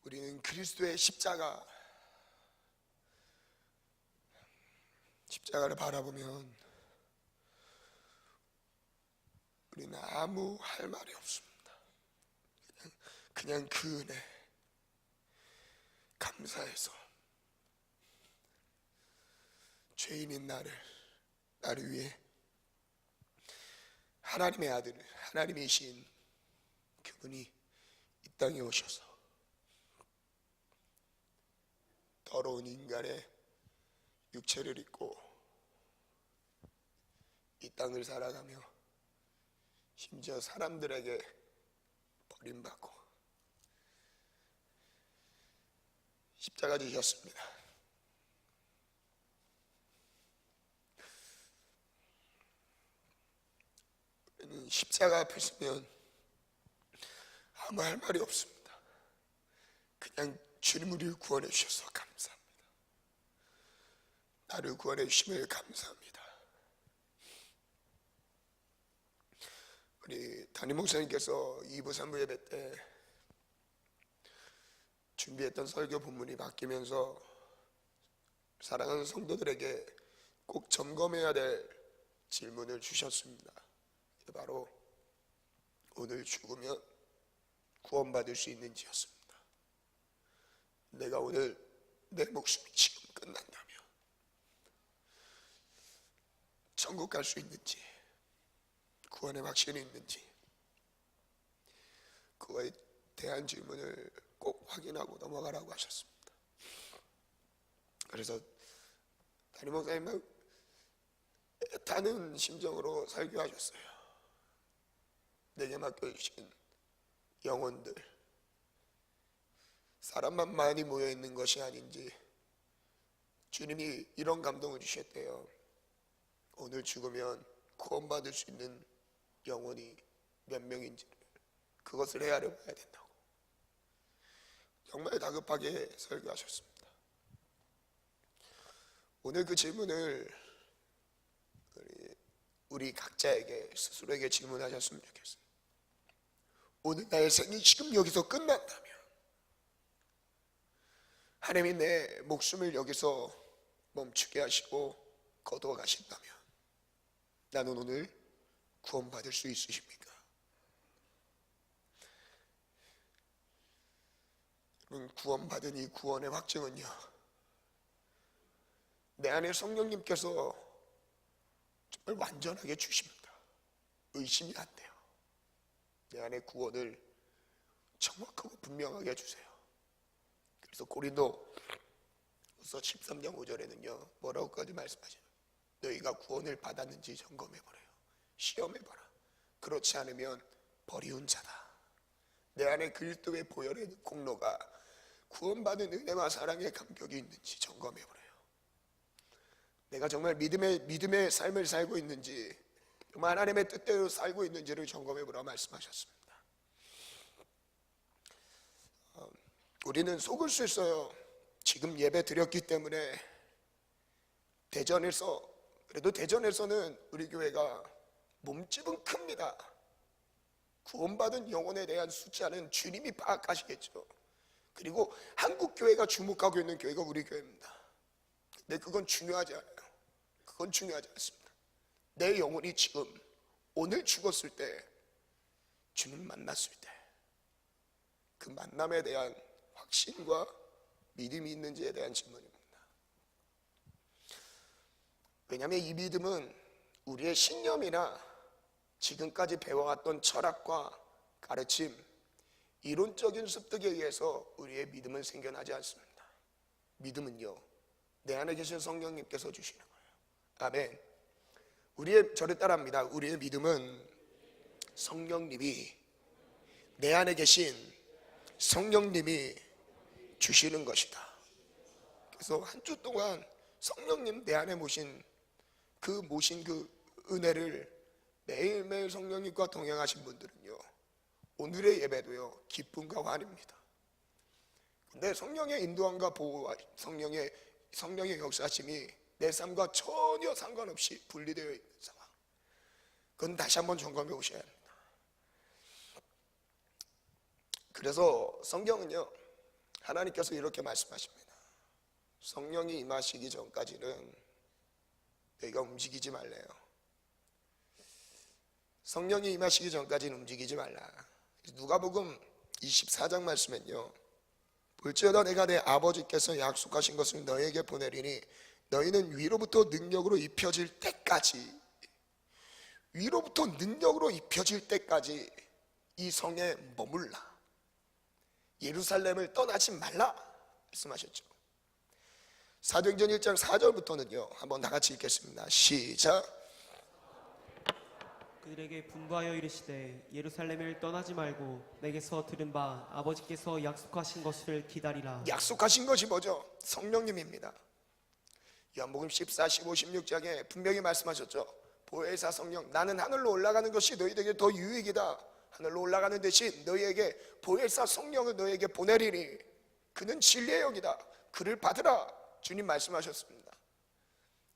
우리는 그리스도의 십자가를 바라보면 우리는 아무 할 말이 없습니다. 그냥 그 은혜 감사해서 죄인인 나를 위해 하나님의 아들, 하나님이신 그분이 이 땅에 오셔서 더러운 인간의 육체를 입고 이 땅을 살아가며 심지어 사람들에게 버림받고 십자가 지셨습니다. 우리는 십자가 앞에 서면 아무 할 말이 없습니다. 그냥 주님 우리를 구원해 주셔서 감사합니다. 나를 구원해 주심을 감사합니다. 우리 담임 목사님께서 2부 3부 예배 때 준비했던 설교 본문이 바뀌면서 사랑하는 성도들에게 꼭 점검해야 될 질문을 주셨습니다. 바로 오늘 죽으면 구원받을 수 있는지였습니다. 내가 오늘 내 목숨이 지금 끝난다면 천국 갈 수 있는지, 구원의 확신이 있는지, 그거에 대한 질문을 꼭 확인하고 넘어가라고 하셨습니다. 그래서 담임 목사님은 애타는 심정으로 설교하셨어요. 내게 맡겨주신 영혼들, 사람만 많이 모여있는 것이 아닌지 주님이 이런 감동을 주셨대요. 오늘 죽으면 구원받을 수 있는 영혼이 몇 명인지를, 그것을 헤아려 봐야 된다고 정말 다급하게 설교하셨습니다. 오늘 그 질문을 우리 각자에게, 스스로에게 질문하셨으면 좋겠어요. 오늘 나의 생이 지금 여기서 끝난다면, 하나님이 내 목숨을 여기서 멈추게 하시고 거두어 가신다면 나는 오늘 구원받을 수 있으십니까? 구원받은 이 구원의 확증은요, 내 안에 성령님께서 정말 완전하게 주십니다. 의심이 안 돼요. 내 안에 구원을 정확하고 분명하게 주세요. 그래서 고린도후서 13장 5절에는요 뭐라고까지 말씀하시나요? 너희가 구원을 받았는지 점검해보래요. 시험해봐라. 그렇지 않으면 버리운 자다. 내 안에 그리스도의 보혈의 공로가 구원받은 은혜와 사랑의 감격이 있는지 점검해보래요. 내가 정말 믿음의 삶을 살고 있는지, 정말 하나님의 뜻대로 살고 있는지를 점검해보라 말씀하셨습니다. 우리는 속을 수 있어요. 지금 예배 드렸기 때문에 그래도 대전에서는 우리 교회가 몸집은 큽니다. 구원받은 영혼에 대한 숫자는 주님이 파악하시겠죠. 그리고 한국 교회가 주목하고 있는 교회가 우리 교회입니다. 근데 그건 중요하지 않아요. 그건 중요하지 않습니다. 내 영혼이 지금 오늘 죽었을 때, 주님 만났을 때 그 만남에 대한 확신과 믿음이 있는지에 대한 질문입니다. 왜냐하면 이 믿음은 우리의 신념이나 지금까지 배워왔던 철학과 가르침, 이론적인 습득에 의해서 우리의 믿음은 생겨나지 않습니다. 믿음은요, 내 안에 계신 성령님께서 주시는 거예요. 아멘. 저를 따라합니다. 우리의 믿음은 성령님이, 내 안에 계신 성령님이 주시는 것이다. 그래서 한 주 동안 성령님 내 안에 모신 그 은혜를 매일매일 성령님과 동행하신 분들은요, 오늘의 예배도요 기쁨과 환희입니다. 근데 성령의 인도함과 보호와 성령의 역사심이 내 삶과 전혀 상관없이 분리되어 있는 상황, 그건 다시 한번 점검해 보셔야 합니다. 그래서 성경은요, 하나님께서 이렇게 말씀하십니다. 성령이 임하시기 전까지는 너희가 움직이지 말래요. 성령이 임하시기 전까지는 움직이지 말라. 누가복음 24장 말씀은요, 볼지어다 내가 내 아버지께서 약속하신 것을 너희에게 보내리니 너희는 위로부터 능력으로 입혀질 때까지, 위로부터 능력으로 입혀질 때까지 이 성에 머물라, 예루살렘을 떠나지 말라 말씀하셨죠. 사도행전 1장 4절부터는요 한번 다 같이 읽겠습니다. 시작. 그들에게 분부하여 이르시되 예루살렘을 떠나지 말고 내게서 들은 바 아버지께서 약속하신 것을 기다리라. 약속하신 것이 뭐죠? 성령님입니다. 요한복음 14, 15, 16장에 분명히 말씀하셨죠. 보혜사 성령, 나는 하늘로 올라가는 것이 너희에게 더 유익이다. 하늘로 올라가는 대신 너희에게 보혜사 성령을 너희에게 보내리니 그는 진리의 영이다. 그를 받으라. 주님 말씀하셨습니다.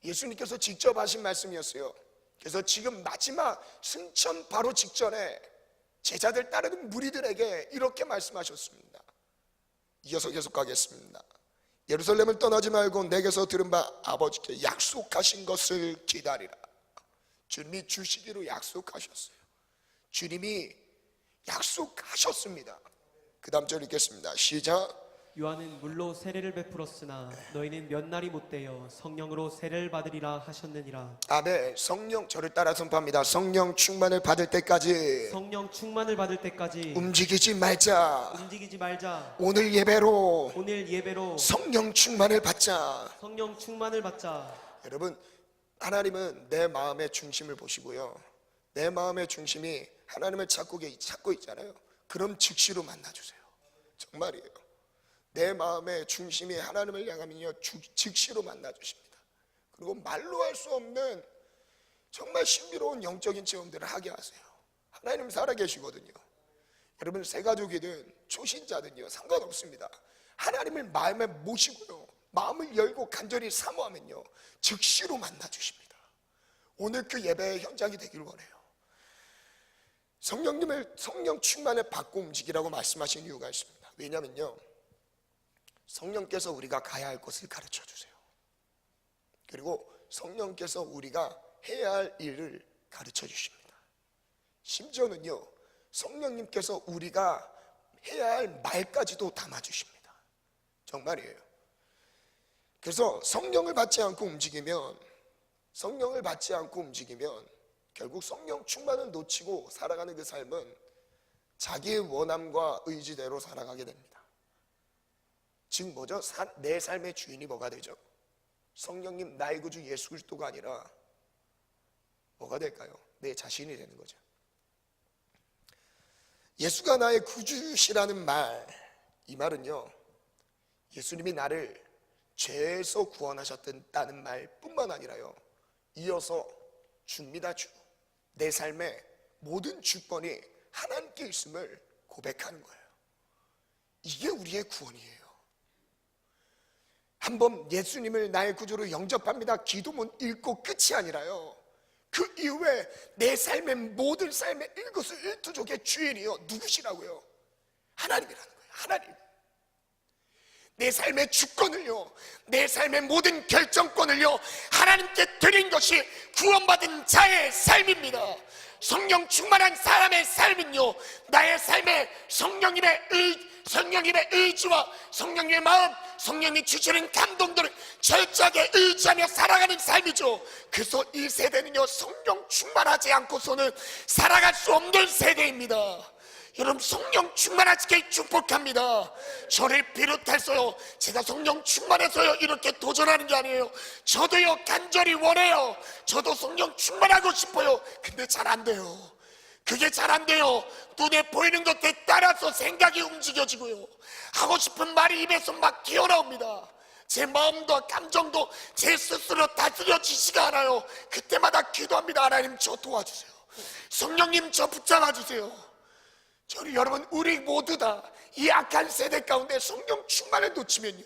예수님께서 직접 하신 말씀이었어요. 그래서 지금 마지막 승천 바로 직전에 제자들 따르는 무리들에게 이렇게 말씀하셨습니다. 이어서 계속 가겠습니다. 예루살렘을 떠나지 말고 내게서 들은 바 아버지께 약속하신 것을 기다리라. 주님이 주시기로 약속하셨어요. 주님이 약속하셨습니다. 그 다음 절 읽겠습니다. 시작. 요한은 물로 세례를 베풀었으나 너희는 몇 날이 못되어 성령으로 세례를 받으리라 하셨느니라. 아멘. 성령, 저를 따라 선포합니다. 성령 충만을 받을 때까지 성령 충만을 받을 때까지 움직이지 말자. 움직이지 말자. 오늘 예배로 성령 충만을 받자. 성령 충만을 받자. 여러분, 하나님은 내 마음의 중심을 보시고요, 내 마음의 중심이 하나님을 찾고 있잖아요. 그럼 즉시로 만나주세요. 정말이에요. 내 마음의 중심이 하나님을 향하면요 즉시로 만나주십니다. 그리고 말로 할 수 없는 정말 신비로운 영적인 체험들을 하게 하세요. 하나님 살아계시거든요. 여러분, 새가족이든 초신자든요 상관없습니다. 하나님을 마음에 모시고요, 마음을 열고 간절히 사모하면요 즉시로 만나주십니다. 오늘 그 예배의 현장이 되길 원해요. 성령 충만을 받고 움직이라고 말씀하신 이유가 있습니다. 왜냐면요, 성령께서 우리가 가야 할 곳을 가르쳐 주세요. 그리고 성령께서 우리가 해야 할 일을 가르쳐 주십니다. 심지어는요, 성령님께서 우리가 해야 할 말까지도 담아 주십니다. 정말이에요. 그래서 성령을 받지 않고 움직이면 결국 성령 충만을 놓치고 살아가는 그 삶은 자기의 원함과 의지대로 살아가게 됩니다. 즉 뭐죠? 내 삶의 주인이 뭐가 되죠? 성령님, 나의 구주 예수 그리스도가 아니라 뭐가 될까요? 내 자신이 되는 거죠. 예수가 나의 구주시라는 말, 이 말은요 예수님이 나를 죄에서 구원하셨다는 말뿐만 아니라요, 이어서 주입니다. 주. 내 삶의 모든 주권이 하나님께 있음을 고백하는 거예요. 이게 우리의 구원이에요. 한번 예수님을 나의 구주로 영접합니다. 기도문 읽고 끝이 아니라요, 그 이후에 내 삶의 모든 삶의 일거수일투족의 주인이요 누구시라고요? 하나님이라는 거예요. 하나님. 내 삶의 주권을요, 내 삶의 모든 결정권을요 하나님께 드린 것이 구원받은 자의 삶입니다. 성령 충만한 사람의 삶은요, 나의 삶에 성령님의 의지와 성령님의 마음, 성령님이 주시는 감동들을 철저하게 의지하며 살아가는 삶이죠. 그래서 이 세대는요 성령 충만하지 않고서는 살아갈 수 없는 세대입니다. 여러분, 성령 충만하시길 축복합니다. 저를 비롯해서요, 제가 성령 충만해서요 이렇게 도전하는 게 아니에요. 저도요 간절히 원해요. 저도 성령 충만하고 싶어요. 근데 잘 안 돼요. 그게 잘 안 돼요. 눈에 보이는 것에 따라서 생각이 움직여지고요, 하고 싶은 말이 입에서 막 튀어나옵니다. 제 마음도 감정도 제 스스로 다스려지지가 않아요. 그때마다 기도합니다. 하나님, 저 도와주세요. 성령님, 저 붙잡아 주세요. 여러분, 우리 모두 다 이 악한 세대 가운데 성령 충만을 놓치면요,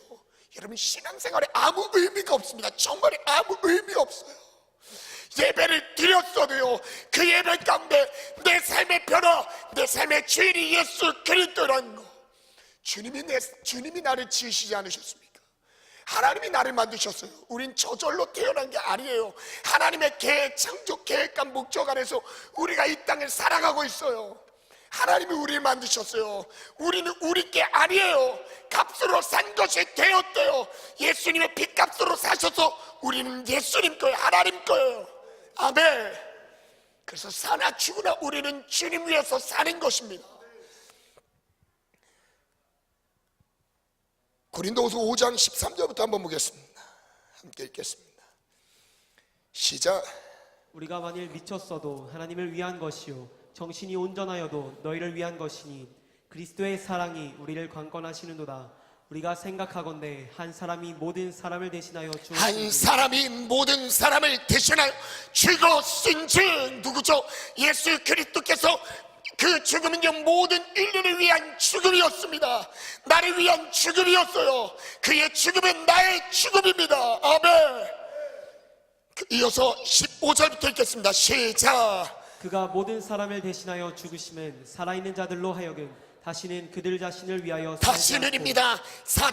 여러분 신앙생활에 아무 의미가 없습니다. 정말 아무 의미 없어요. 예배를 드렸어도요, 그 예배 가운데 내 삶의 변화, 내 삶의 주인이 예수 그리스도라는 거, 주님이 나를 지으시지 않으셨습니까? 하나님이 나를 만드셨어요. 우린 저절로 태어난 게 아니에요. 하나님의 계획, 창조 계획과 목적 안에서 우리가 이 땅을 살아가고 있어요. 하나님이 우리를 만드셨어요. 우리는 우리 게 아니에요. 값으로 산 것이 되었대요. 예수님의 빚값으로 사셔서 우리는 예수님 거예요. 하나님 거예요. 아멘. 그래서 사나 죽으나 우리는 주님 위해서 사는 것입니다. 고린도후서 5장 13절부터 한번 보겠습니다. 함께 읽겠습니다. 시작. 우리가 만일 미쳤어도 하나님을 위한 것이요 정신이 온전하여도 너희를 위한 것이니 그리스도의 사랑이 우리를 관건하시는도다. 우리가 생각하건대 한 사람이 모든 사람을 대신하여 한 사람이 모든 사람을 대신하여 죽으신 즉 누구죠? 예수 그리스도께서 그 죽음은요 모든 인류를 위한 죽음이었습니다. 나를 위한 죽음이었어요. 그의 죽음은 나의 죽음입니다. 아멘. 이어서 15절부터 읽겠습니다. 시작. 그가 모든 사람을 대신하여 죽으심은 살아있는 자들로 하여금 다시는 그들 자신을 위하여 다시는입니다.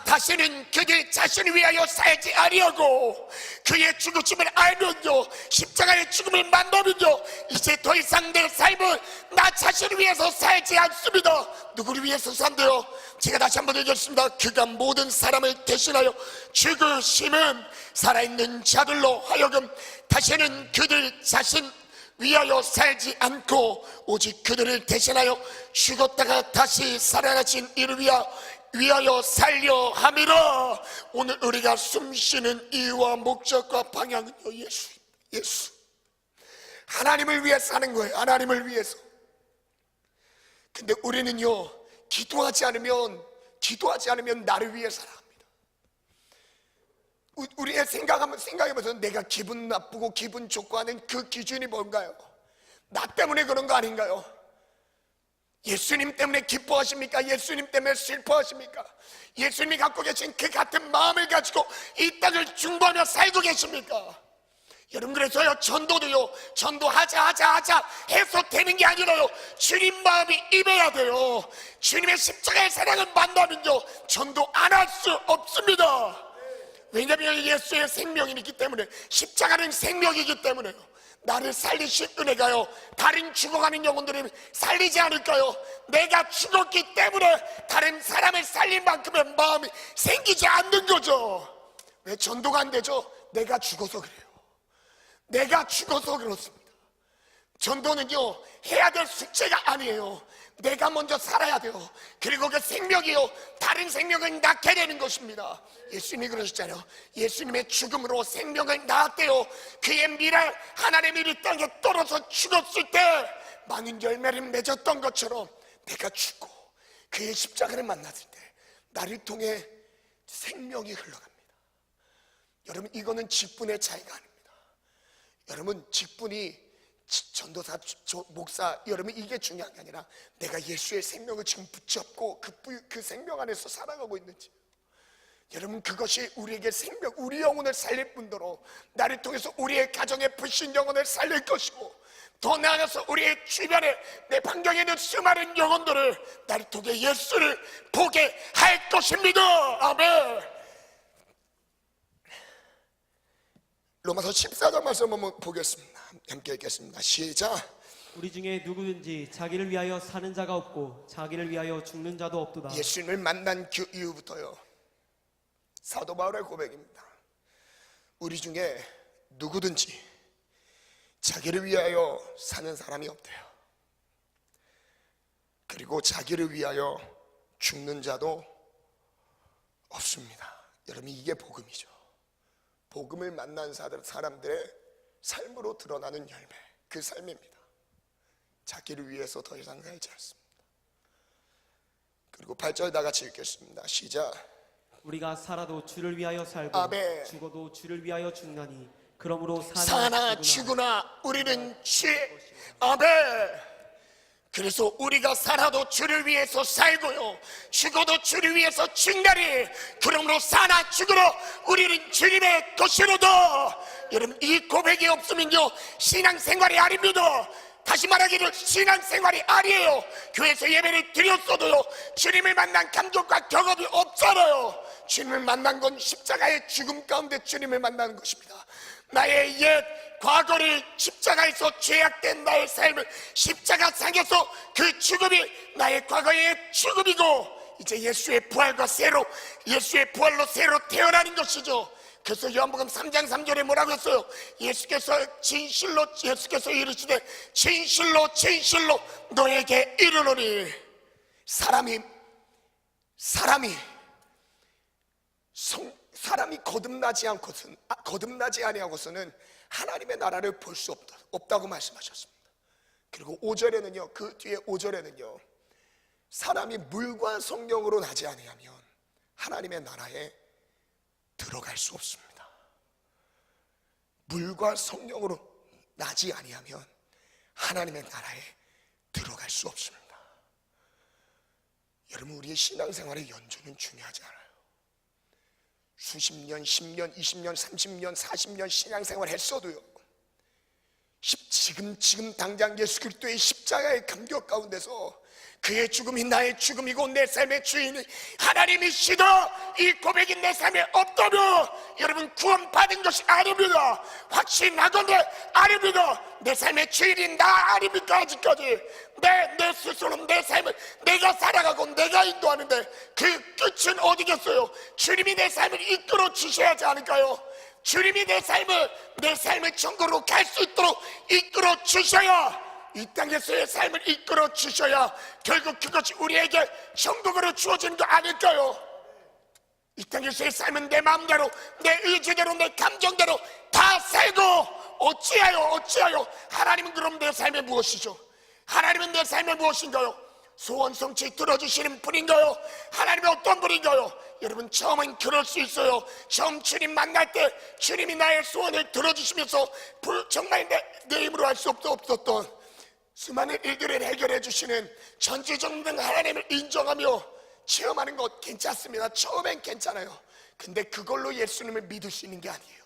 다시는 그들 자신을 위하여 살지 아니하고 그의 죽으심을 알면요 십자가의 죽음을 만나면요 이제 더 이상 내 삶은 나 자신을 위해서 살지 않습니다. 누구를 위해서 산대요? 제가 다시 한번 읽겠습니다. 그가 모든 사람을 대신하여 죽으심은 살아있는 자들로 하여금 다시는 그들 자신 위하여 살지 않고 오직 그들을 대신하여 죽었다가 다시 살아나신 이를 위하여 살려 함이라. 오늘 우리가 숨쉬는 이유와 목적과 방향은요 예수 하나님을 위해 사는 거예요. 하나님을 위해서. 근데 우리는요 기도하지 않으면 나를 위해 살아갑니다. 우리의 생각해보면서 내가 기분 나쁘고 기분 좋고 하는 그 기준이 뭔가요? 나 때문에 그런 거 아닌가요? 예수님 때문에 기뻐하십니까? 예수님 때문에 슬퍼하십니까? 예수님이 갖고 계신 그 같은 마음을 가지고 이 땅을 중보하며 살고 계십니까? 여러분 그래서요 전도도요 전도하자 해서 되는 게 아니라요 주님 마음이 임해야 돼요. 주님의 십자가의 사랑을 만나면요 전도 안 할 수 없습니다. 왜냐하면 예수의 생명이기 때문에, 십자가는 생명이기 때문에요. 나를 살리신 은혜가요 다른 죽어가는 영혼들을 살리지 않을까요? 내가 죽었기 때문에 다른 사람을 살릴 만큼의 마음이 생기지 않는 거죠. 왜 전도가 안 되죠? 내가 죽어서 그래요. 내가 죽어서 그렇습니다. 전도는요 해야 될 숙제가 아니에요. 내가 먼저 살아야 돼요. 그리고 그 생명이요 다른 생명을 낳게 되는 것입니다. 예수님이 그러셨잖아요. 예수님의 죽음으로 생명을 낳았대요. 그의 미랄 하나님의 미를 땅에 떨어져 죽었을 때 많은 열매를 맺었던 것처럼 내가 죽고 그의 십자가를 만났을 때 나를 통해 생명이 흘러갑니다. 여러분 이거는 직분의 차이가 아닙니다. 여러분 직분이 전도사, 목사, 여러분 이게 중요한 게 아니라 내가 예수의 생명을 지금 붙잡고 그 생명 안에서 살아가고 있는지, 여러분 그것이 우리에게 생명, 우리 영혼을 살릴 뿐더러 나를 통해서 우리의 가정의 불신 영혼을 살릴 것이고, 더 나아가서 우리의 주변에 내 반경에 있는 수많은 영혼들을 나를 통해 예수를 보게 할 것입니다. 아멘. 로마서 14장 말씀 한번 보겠습니다. 함께 읽겠습니다. 시작. 우리 중에 누구든지 자기를 위하여 사는 자가 없고 자기를 위하여 죽는 자도 없도다. 예수님을 만난 그 이후부터요 사도 바울의 고백입니다. 우리 중에 누구든지 자기를 위하여 사는 사람이 없대요. 그리고 자기를 위하여 죽는 자도 없습니다. 여러분 이게 복음이죠. 복음을 만난 사람들의 삶으로 드러나는 열매, 그 삶입니다. 자기를 위해서 더 이상 살지 않습니다. 그리고 8절 다 같이 읽겠습니다. 시작. 우리가 살아도 주를 위하여 살고 아멘. 죽어도 주를 위하여 죽나니 그러므로 사나 죽으나 우리는 주의 아멘. 그래서 우리가 살아도 주를 위해서 살고요 죽어도 주를 위해서 죽나니 그러므로 사나 죽으러 우리는 주님의 것이로다. 여러분 이 고백이 없으면요 신앙생활이 아닙니다. 다시 말하기를 신앙생활이 아니에요. 교회에서 예배를 드렸어도요, 주님을 만난 감격과 경험이 없잖아요. 주님을 만난 건 십자가의 죽음 가운데 주님을 만나는 것입니다. 나의 옛 과거를 십자가에서 죄악된 나의 삶을 십자가상에서 그 죽음이 나의 과거의 죽음이고, 이제 예수의 부활과 예수의 부활로 새로 태어나는 것이죠. 그래서 요한복음 3장 3절에 뭐라고 했어요? 예수께서 이르시되 진실로 진실로 너에게 이르노니, 사람이 거듭나지 아니하고서는 하나님의 나라를 볼 수 없다고 말씀하셨습니다. 그리고 5절에는요, 그 뒤에 5절에는요, 사람이 물과 성령으로 나지 아니하면 하나님의 나라에 들어갈 수 없습니다. 물과 성령으로 나지 아니하면 하나님의 나라에 들어갈 수 없습니다. 여러분, 우리의 신앙생활의 연주는 중요하지 않아요. 수십 년, 10년, 20년, 30년, 40년 신앙생활 했어도요, 지금 당장 예수 그리스도의 십자가의 감격 가운데서 그의 죽음이 나의 죽음이고 내 삶의 주인이 하나님이시다, 이 고백이 내 삶에 없다면 여러분, 구원받은 것이 아닙니다. 확신하건대 아닙니다. 내 삶의 주인이 나 아닙니까? 아직까지 내 스스로 내 삶을 내가 살아가고 내가 인도하는데 그 끝은 어디겠어요? 주님이 내 삶을 이끌어 주셔야 하지 않을까요? 주님이 내 삶을 천국으로 갈 수 있도록 이끌어 주셔야, 이 땅에서의 삶을 이끌어 주셔야 결국 그것이 우리에게 천국으로 주어지는 거 아닐까요? 이 땅에서의 삶은 내 마음대로, 내 의지대로, 내 감정대로 다 살고 어찌하여 하나님은 그럼 내 삶에 무엇이죠? 하나님은 내 삶에 무엇인가요? 소원 성취 들어주시는 분인가요? 하나님은 어떤 분인가요? 여러분, 처음은 그럴 수 있어요. 처음 주님 만날 때 주님이 나의 소원을 들어주시면서 정말 내 힘으로 할 수 없었던 수많은 일들을 해결해 주시는 전지전능 하나님을 인정하며 체험하는 것 괜찮습니다. 처음엔 괜찮아요. 근데 그걸로 예수님을 믿을 수 있는 게 아니에요.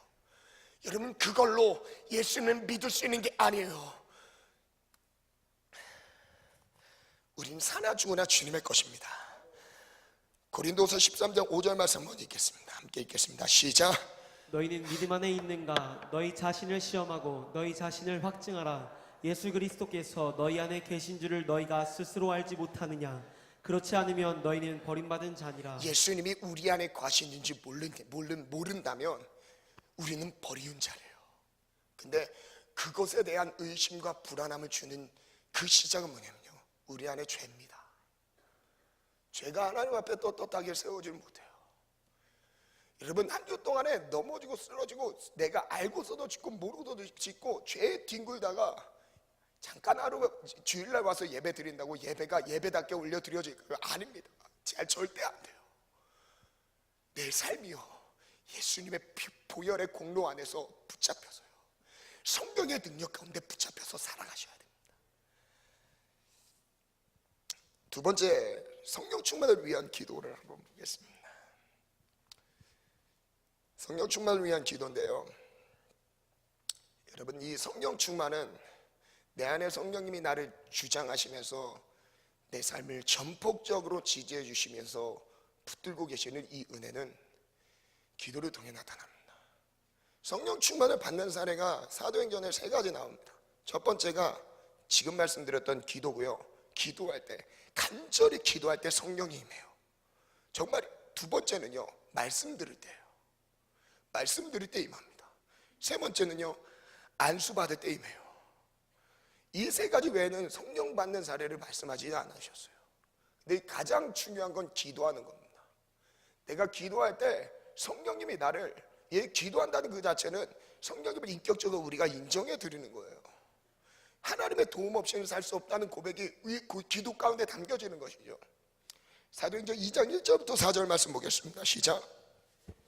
여러분, 그걸로 예수님을 믿을 수 있는 게 아니에요. 우린 사나 죽으나 주님의 것입니다. 고린도서 13장 5절 말씀 한번 읽겠습니다. 함께 읽겠습니다. 시작. 너희는 믿음 안에 있는가? 너희 자신을 시험하고 너희 자신을 확증하라. 예수 그리스도께서 너희 안에 계신 줄을 너희가 스스로 알지 못하느냐? 그렇지 않으면 너희는 버림받은 자니라. 예수님이 우리 안에 과시는지 모른다면 우리는 버리운 자래요. 근데 그것에 대한 의심과 불안함을 주는 그 시작은 뭐냐면요, 우리 안에 죄입니다. 죄가 하나님 앞에 떳떳하게 세워지지 못해요. 여러분, 한 주 동안에 넘어지고 쓰러지고 내가 알고서도 짓고 모르고도 짓고 죄에 뒹굴다가 잠깐 하루 주일날 와서 예배 드린다고 예배가 예배답게 올려드려질까요? 아닙니다. 절대 안 돼요. 내 삶이요, 예수님의 보혈의 공로 안에서 붙잡혀서요, 성경의 능력 가운데 붙잡혀서 살아가셔야 됩니다. 두 번째, 성령 충만을 위한 기도를 한번 보겠습니다. 성령 충만을 위한 기도인데요, 여러분, 이 성령 충만은 내 안에 성령님이 나를 주장하시면서 내 삶을 전폭적으로 지지해 주시면서 붙들고 계시는 이 은혜는 기도를 통해 나타납니다. 성령 충만을 받는 사례가 사도행전에 3가지 나옵니다. 첫 번째가 지금 말씀드렸던 기도고요. 기도할 때, 간절히 기도할 때 성령이 임해요. 정말 두 번째는요, 말씀 들을 때예요. 말씀 들을 때 임합니다. 세 번째는요, 안수 받을 때 임해요. 이 3가지 외에는 성령 받는 사례를 말씀하지 않으셨어요. 근데 가장 중요한 건 기도하는 겁니다. 내가 기도할 때 성령님이 나를, 기도한다는 그 자체는 성령님을 인격적으로 우리가 인정해 드리는 거예요. 하나님의 도움 없이는 살 수 없다는 고백이 그 기도 가운데 담겨지는 것이죠. 사도행전 2장 1절부터 4절 말씀 보겠습니다. 시작.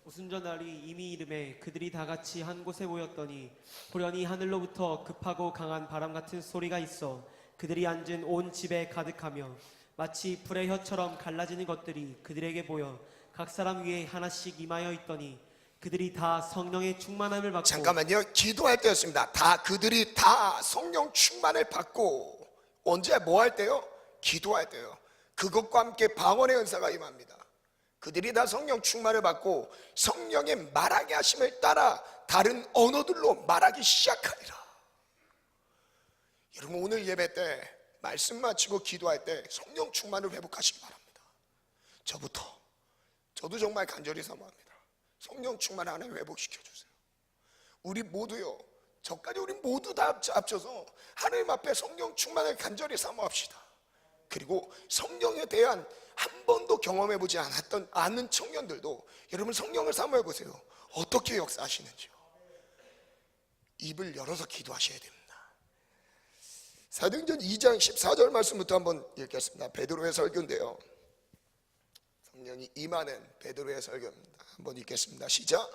오순절날이 이미 이름에 그들이 다 같이 한 곳에 모였더니 보려니 하늘로부터 급하고 강한 바람 같은 소리가 있어 그들이 앉은 온 집에 가득하며 마치 불의 혀처럼 갈라지는 것들이 그들에게 보여 각 사람 위에 하나씩 임하여 있더니 그들이 다 성령의 충만함을 받고 잠깐만요. 기도할 때였습니다. 그들이 다 성령 충만을 받고 언제 뭐 할 때요? 기도할 때요. 그것과 함께 방언의 은사가 임합니다. 그들이 다 성령 충만을 받고 성령의 말하게 하심을 따라 다른 언어들로 말하기 시작하리라. 여러분 오늘 예배 때 말씀 마치고 기도할 때 성령 충만을 회복하시기 바랍니다. 저도 정말 간절히 사모합니다. 성령 충만 하나님 회복시켜 주세요. 우리 모두요, 저까지 우리 모두 다 합쳐서 하나님 앞에 성령 충만을 간절히 사모합시다. 그리고 성령에 대한 한 번도 경험해 보지 않은 청년들도 여러분 성령을 사모해 보세요. 어떻게 역사하시는지요. 입을 열어서 기도하셔야 됩니다. 사도행전 2장 14절 말씀부터 한번 읽겠습니다. 베드로의 설교인데요, 성령이 임하는 베드로의 설교입니다. 한번 읽겠습니다. 시작.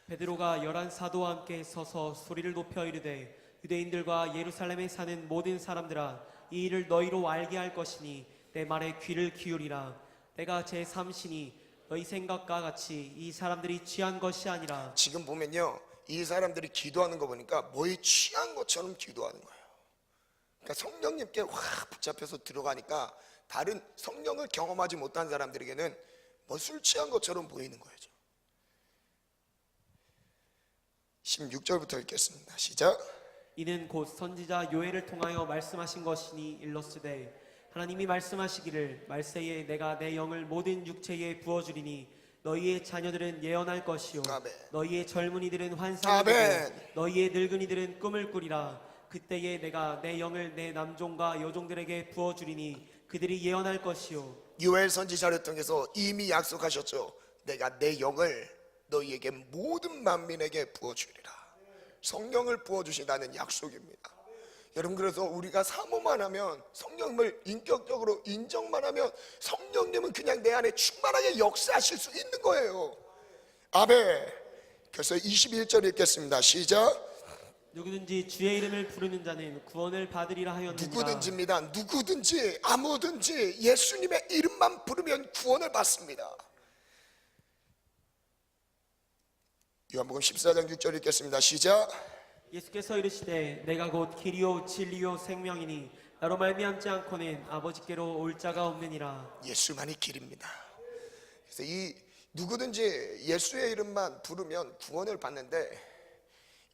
베드로가 11 사도와 함께 서서 소리를 높여 이르되 유대인들과 예루살렘에 사는 모든 사람들아, 이 일을 너희로 알게 할 것이니 내 말에 귀를 기울이라. 내가 제3신이 너희 생각과 같이 이 사람들이 취한 것이 아니라. 지금 보면요, 이 사람들이 기도하는 거 보니까 뭐에 취한 것처럼 기도하는 거예요. 그러니까 성령님께 확 붙잡혀서 들어가니까 다른 성령을 경험하지 못한 사람들에게는 뭐 술 취한 것처럼 보이는 거예요. 16절부터 읽겠습니다. 시작. 이는 곧 선지자 요엘을 통하여 말씀하신 것이니 일러스되 하나님이 말씀하시기를 말세에 내가 내 영을 모든 육체에 부어주리니 너희의 자녀들은 예언할 것이요 아멘. 너희의 젊은이들은 환상을 아멘. 보고 너희의 늙은이들은 꿈을 꾸리라. 그때에 내가 내 영을 내 남종과 여종들에게 부어주리니 그들이 예언할 것이요. 요엘 선지자를 통해서 이미 약속하셨죠. 내가 내 영을 너희에게 모든 만민에게 부어주리라. 성령을 부어주신다는 약속입니다. 여러분, 그래서 우리가 사모만 하면, 성령을 인격적으로 인정만 하면 성령님은 그냥 내 안에 충만하게 역사하실 수 있는 거예요. 아멘. 그래서 21절 읽겠습니다. 시작. 누구든지 주의 이름을 부르는 자는 구원을 받으리라 하였느니라. 누구든지입니다. 누구든지 아무든지 예수님의 이름만 부르면 구원을 받습니다. 요한복음 14장 6절 읽겠습니다. 시작. 예수께서 이르시되 내가 곧 길이요 진리요 생명이니 나로 말미암지 않고는 아버지께로 올 자가 없느니라. 예수만이 길입니다. 그래서 이 누구든지 예수의 이름만 부르면 구원을 받는데,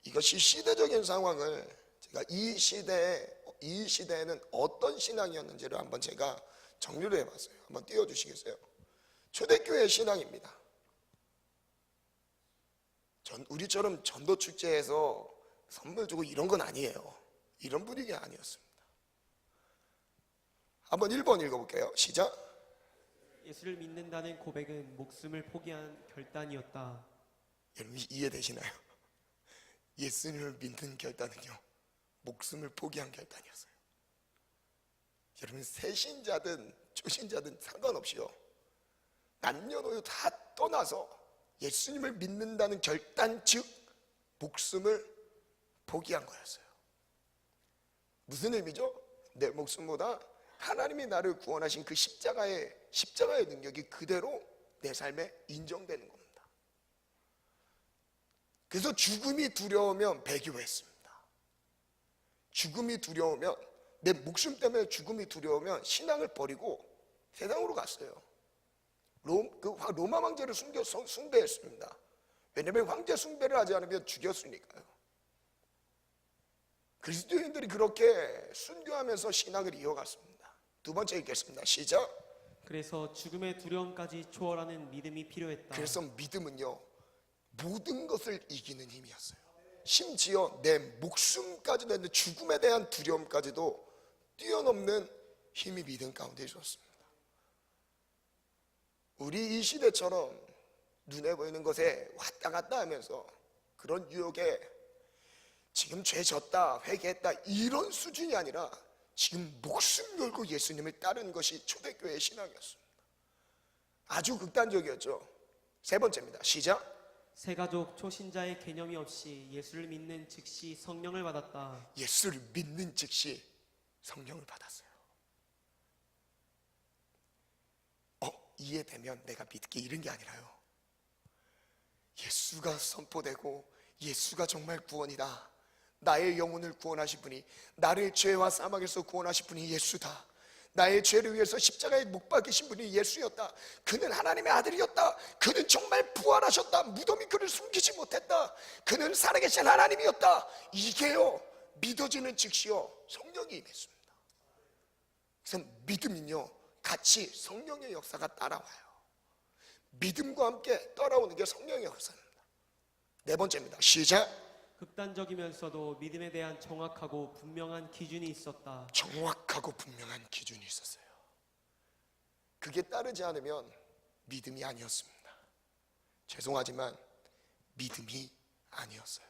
이것이 시대적인 상황을 제가 이 시대에는 어떤 신앙이었는지를 한번 제가 정리를 해봤어요. 한번 띄워주시겠어요? 초대교회 신앙입니다. 우리처럼 전도 축제에서 선물 주고 이런 건 아니에요. 이런 분위기 아니었습니다. 한번 1번 읽어볼게요. 시작. 예수를 믿는다는 고백은 목숨을 포기한 결단이었다. 여러분 이해되시나요? 예수님을 믿는 결단은요, 목숨을 포기한 결단이었어요. 여러분 새신자든 초신자든 상관없이요, 남녀노소 다 떠나서 예수님을 믿는다는 결단, 즉 목숨을 포기한 거였어요. 무슨 의미죠? 내 목숨보다 하나님이 나를 구원하신 그 십자가의 능력이 그대로 내 삶에 인정되는 겁니다. 그래서 죽음이 두려우면 배교했습니다. 죽음이 두려우면, 내 목숨 때문에 죽음이 두려우면 신앙을 버리고 세상으로 갔어요. 로마 황제를 숭배했습니다. 왜냐하면 황제 숭배를 하지 않으면 죽였으니까요. 그리스도인들이 그렇게 순교하면서 신앙을 이어갔습니다. 두 번째 읽겠습니다. 시작. 그래서 죽음의 두려움까지 초월하는 믿음이 필요했다. 그래서 믿음은요, 모든 것을 이기는 힘이었어요. 심지어 내 목숨까지도, 내 죽음에 대한 두려움까지도 뛰어넘는 힘이 믿음 가운데 있었습니다. 우리 이 시대처럼 눈에 보이는 것에 왔다 갔다 하면서 그런 유혹에 지금 죄 졌다, 회개했다 이런 수준이 아니라 지금 목숨 걸고 예수님을 따르는 것이 초대교회의 신앙이었습니다. 아주 극단적이었죠. 세 번째입니다. 시작. 새가족 초신자의 개념이 없이 예수를 믿는 즉시 성령을 받았다. 예수를 믿는 즉시 성령을 받았어요. 이해되면 내가 믿게, 이런 게 아니라요, 예수가 선포되고 예수가 정말 구원이다. 나의 영혼을 구원하신 분이, 나를 죄와 사망에서 구원하신 분이 예수다. 나의 죄를 위해서 십자가에 못 박히신 분이 예수였다. 그는 하나님의 아들이었다. 그는 정말 부활하셨다. 무덤이 그를 숨기지 못했다. 그는 살아계신 하나님이었다. 이게요, 믿어지는 즉시요 성령이 임했습니다. 그래서 믿음은요 같이 성령의 역사가 따라와요. 믿음과 함께 따라오는 게 성령의 역사입니다. 네 번째입니다. 시작. 극단적이면서도 믿음에 대한 정확하고 분명한 기준이 있었다. 정확하고 분명한 기준이 있었어요. 그게 따르지 않으면 믿음이 아니었습니다. 죄송하지만 믿음이 아니었어요.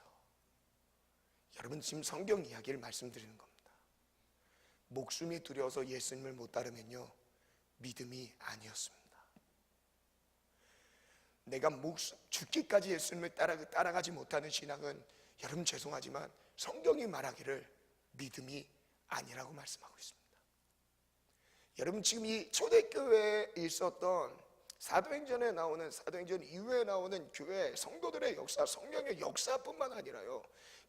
여러분, 지금 성경 이야기를 말씀드리는 겁니다. 목숨이 두려워서 예수님을 못 따르면요 믿음이 아니었습니다. 내가 죽기까지 예수님을 따라가지 못하는 신앙은, 여러분 죄송하지만 성경이 말하기를 믿음이 아니라고 말씀하고 있습니다. 여러분, 지금 이 초대교회에 있었던 사도행전에 나오는, 사도행전 이후에 나오는 교회 성도들의 역사, 성령의 역사뿐만 아니라요,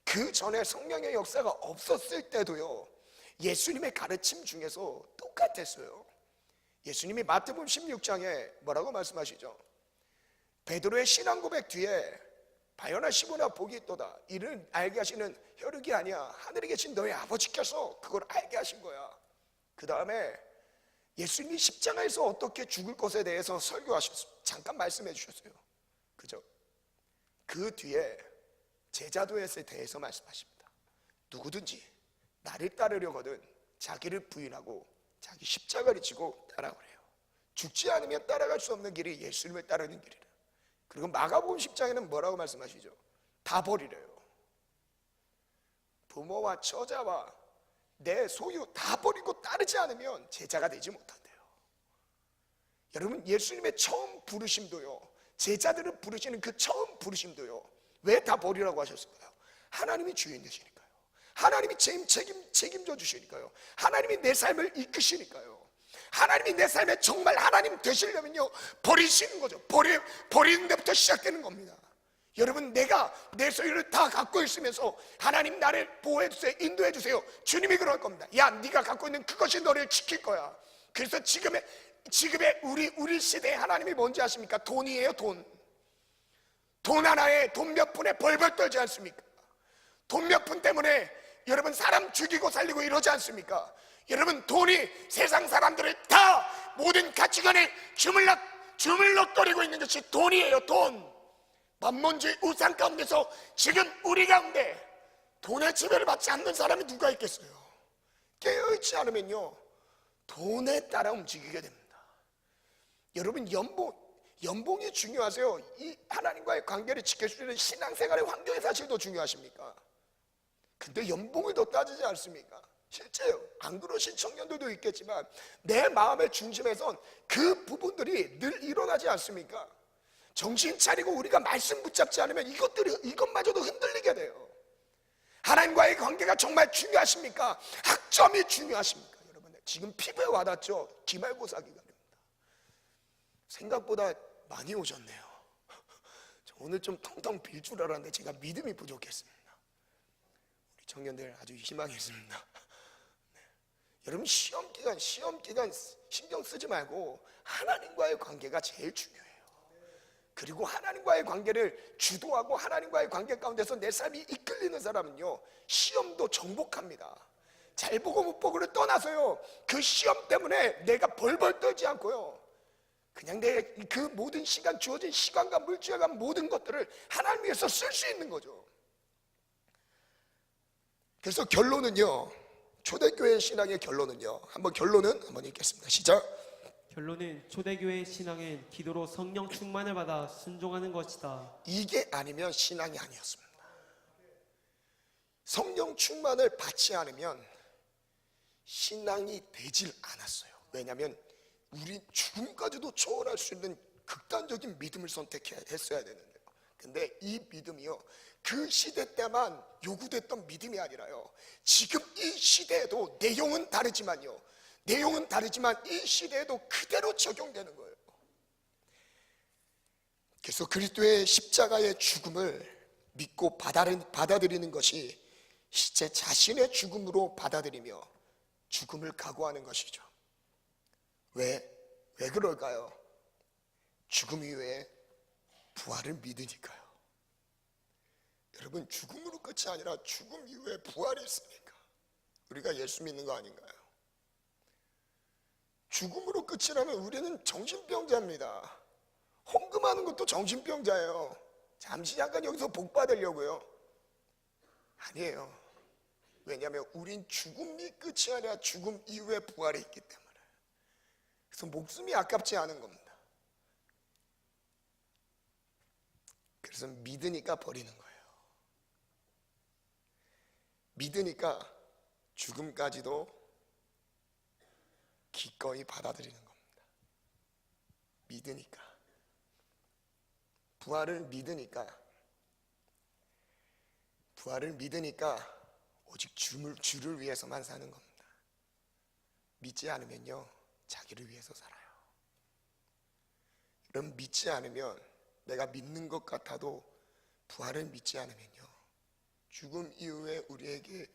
그 전에 성령의 역사가 없었을 때도요 예수님의 가르침 중에서 똑같았어요. 예수님이 마태복음 16장에 뭐라고 말씀하시죠? 베드로의 신앙 고백 뒤에 바요나 시모나 복이 있도다. 이를 알게 하시는 혈육이 아니야, 하늘에 계신 너희 아버지께서 그걸 알게 하신 거야. 그 다음에 예수님이 십자가에서 어떻게 죽을 것에 대해서 설교하셨어요. 잠깐 말씀해 주셨어요. 그죠? 그 뒤에 제자도에 대해서 말씀하십니다. 누구든지 나를 따르려거든 자기를 부인하고 자기 십자가를 지고 따라오래요. 죽지 않으면 따라갈 수 없는 길이 예수님을 따르는 길이라. 그리고 마가복음 10장에는 뭐라고 말씀하시죠? 다 버리래요. 부모와 처자와 내 소유 다 버리고 따르지 않으면 제자가 되지 못한대요. 여러분, 예수님의 처음 부르심도요, 제자들을 부르시는 그 처음 부르심도요, 왜 다 버리라고 하셨을까요? 하나님이 주인 되시니까요. 하나님이 책임져 주시니까요. 하나님이 내 삶을 이끄시니까요. 하나님이 내 삶에 정말 하나님 되시려면요 버리시는 거죠. 버리는 데부터 시작되는 겁니다. 여러분, 내가 내 소유를 다 갖고 있으면서 하나님 나를 보호해 주세요, 인도해 주세요, 주님이 그럴 겁니다. 야, 네가 갖고 있는 그것이 너를 지킬 거야. 그래서 지금의 우리 시대의 하나님이 뭔지 아십니까? 돈이에요. 돈 하나에 돈 몇 푼에 벌벌 떨지 않습니까? 돈 몇 푼 때문에 여러분 사람 죽이고 살리고 이러지 않습니까? 여러분, 돈이 세상 사람들을 다 모든 가치관에 주물럭거리고 있는 것이 돈이에요. 돈. 만몬주의 우상 가운데서 지금 우리 가운데 돈의 지배를 받지 않는 사람이 누가 있겠어요? 깨어있지 않으면요 돈에 따라 움직이게 됩니다. 여러분, 연봉이 중요하세요? 이 하나님과의 관계를 지킬 수 있는 신앙생활의 환경의 사실도 중요하십니까? 근데 연봉을 더 따지지 않습니까? 실제요, 안 그러신 청년들도 있겠지만 내 마음의 중심에선 그 부분들이 늘 일어나지 않습니까? 정신 차리고 우리가 말씀 붙잡지 않으면 이것마저도 흔들리게 돼요. 하나님과의 관계가 정말 중요하십니까? 학점이 중요하십니까? 여러분, 지금 피부에 와닿죠? 기말고사 기간입니다. 생각보다 많이 오셨네요. 저 오늘 좀 텅텅 빌 줄 알았는데 제가 믿음이 부족했습니다. 우리 청년들 아주 희망했습니다. 네. 여러분, 시험 기간 신경 쓰지 말고 하나님과의 관계가 제일 중요해요. 그리고 하나님과의 관계를 주도하고 하나님과의 관계 가운데서 내 삶이 이끌리는 사람은요 시험도 정복합니다. 잘 보고 못 보고를 떠나서요 그 시험 때문에 내가 벌벌 떨지 않고요 그냥 내 그 모든 시간, 주어진 시간과 물질과 모든 것들을 하나님 위해서 쓸 수 있는 거죠. 그래서 결론은요, 초대교회 신앙의 결론은요, 결론은 한번 읽겠습니다. 시작. 결론은 초대교회 신앙은 기도로 성령 충만을 받아 순종하는 것이다. 이게 아니면 신앙이 아니었습니다. 성령 충만을 받지 않으면 신앙이 되질 않았어요. 왜냐하면 우리 죽음까지도 초월할 수 있는 극단적인 믿음을 선택했어야 되는데요. 근데 이 믿음이요, 그 시대 때만 요구됐던 믿음이 아니라요, 지금 이 시대에도 내용은 다르지만 이 시대에도 그대로 적용되는 거예요. 그래서 그리스도의 십자가의 죽음을 믿고 받아들이는 것이 제 자신의 죽음으로 받아들이며 죽음을 각오하는 것이죠. 왜 그럴까요? 죽음 이후에 부활을 믿으니까요. 여러분, 죽음으로 끝이 아니라 죽음 이후에 부활이 있으니까 우리가 예수 믿는 거 아닌가요? 죽음으로 끝이라면 우리는 정신병자입니다. 헌금하는 것도 정신병자예요. 잠깐 여기서 복 받으려고요. 아니에요. 왜냐하면 우린 죽음이 끝이 아니라 죽음 이후에 부활이 있기 때문에. 그래서 목숨이 아깝지 않은 겁니다. 그래서 믿으니까 버리는 거예요. 믿으니까 죽음까지도 기꺼이 받아들이는 겁니다. 믿으니까, 부활을 믿으니까 오직 주를 위해서만 사는 겁니다. 믿지 않으면요, 자기를 위해서 살아요. 그럼 믿지 않으면, 내가 믿는 것 같아도 부활을 믿지 않으면요, 죽음 이후에 우리에게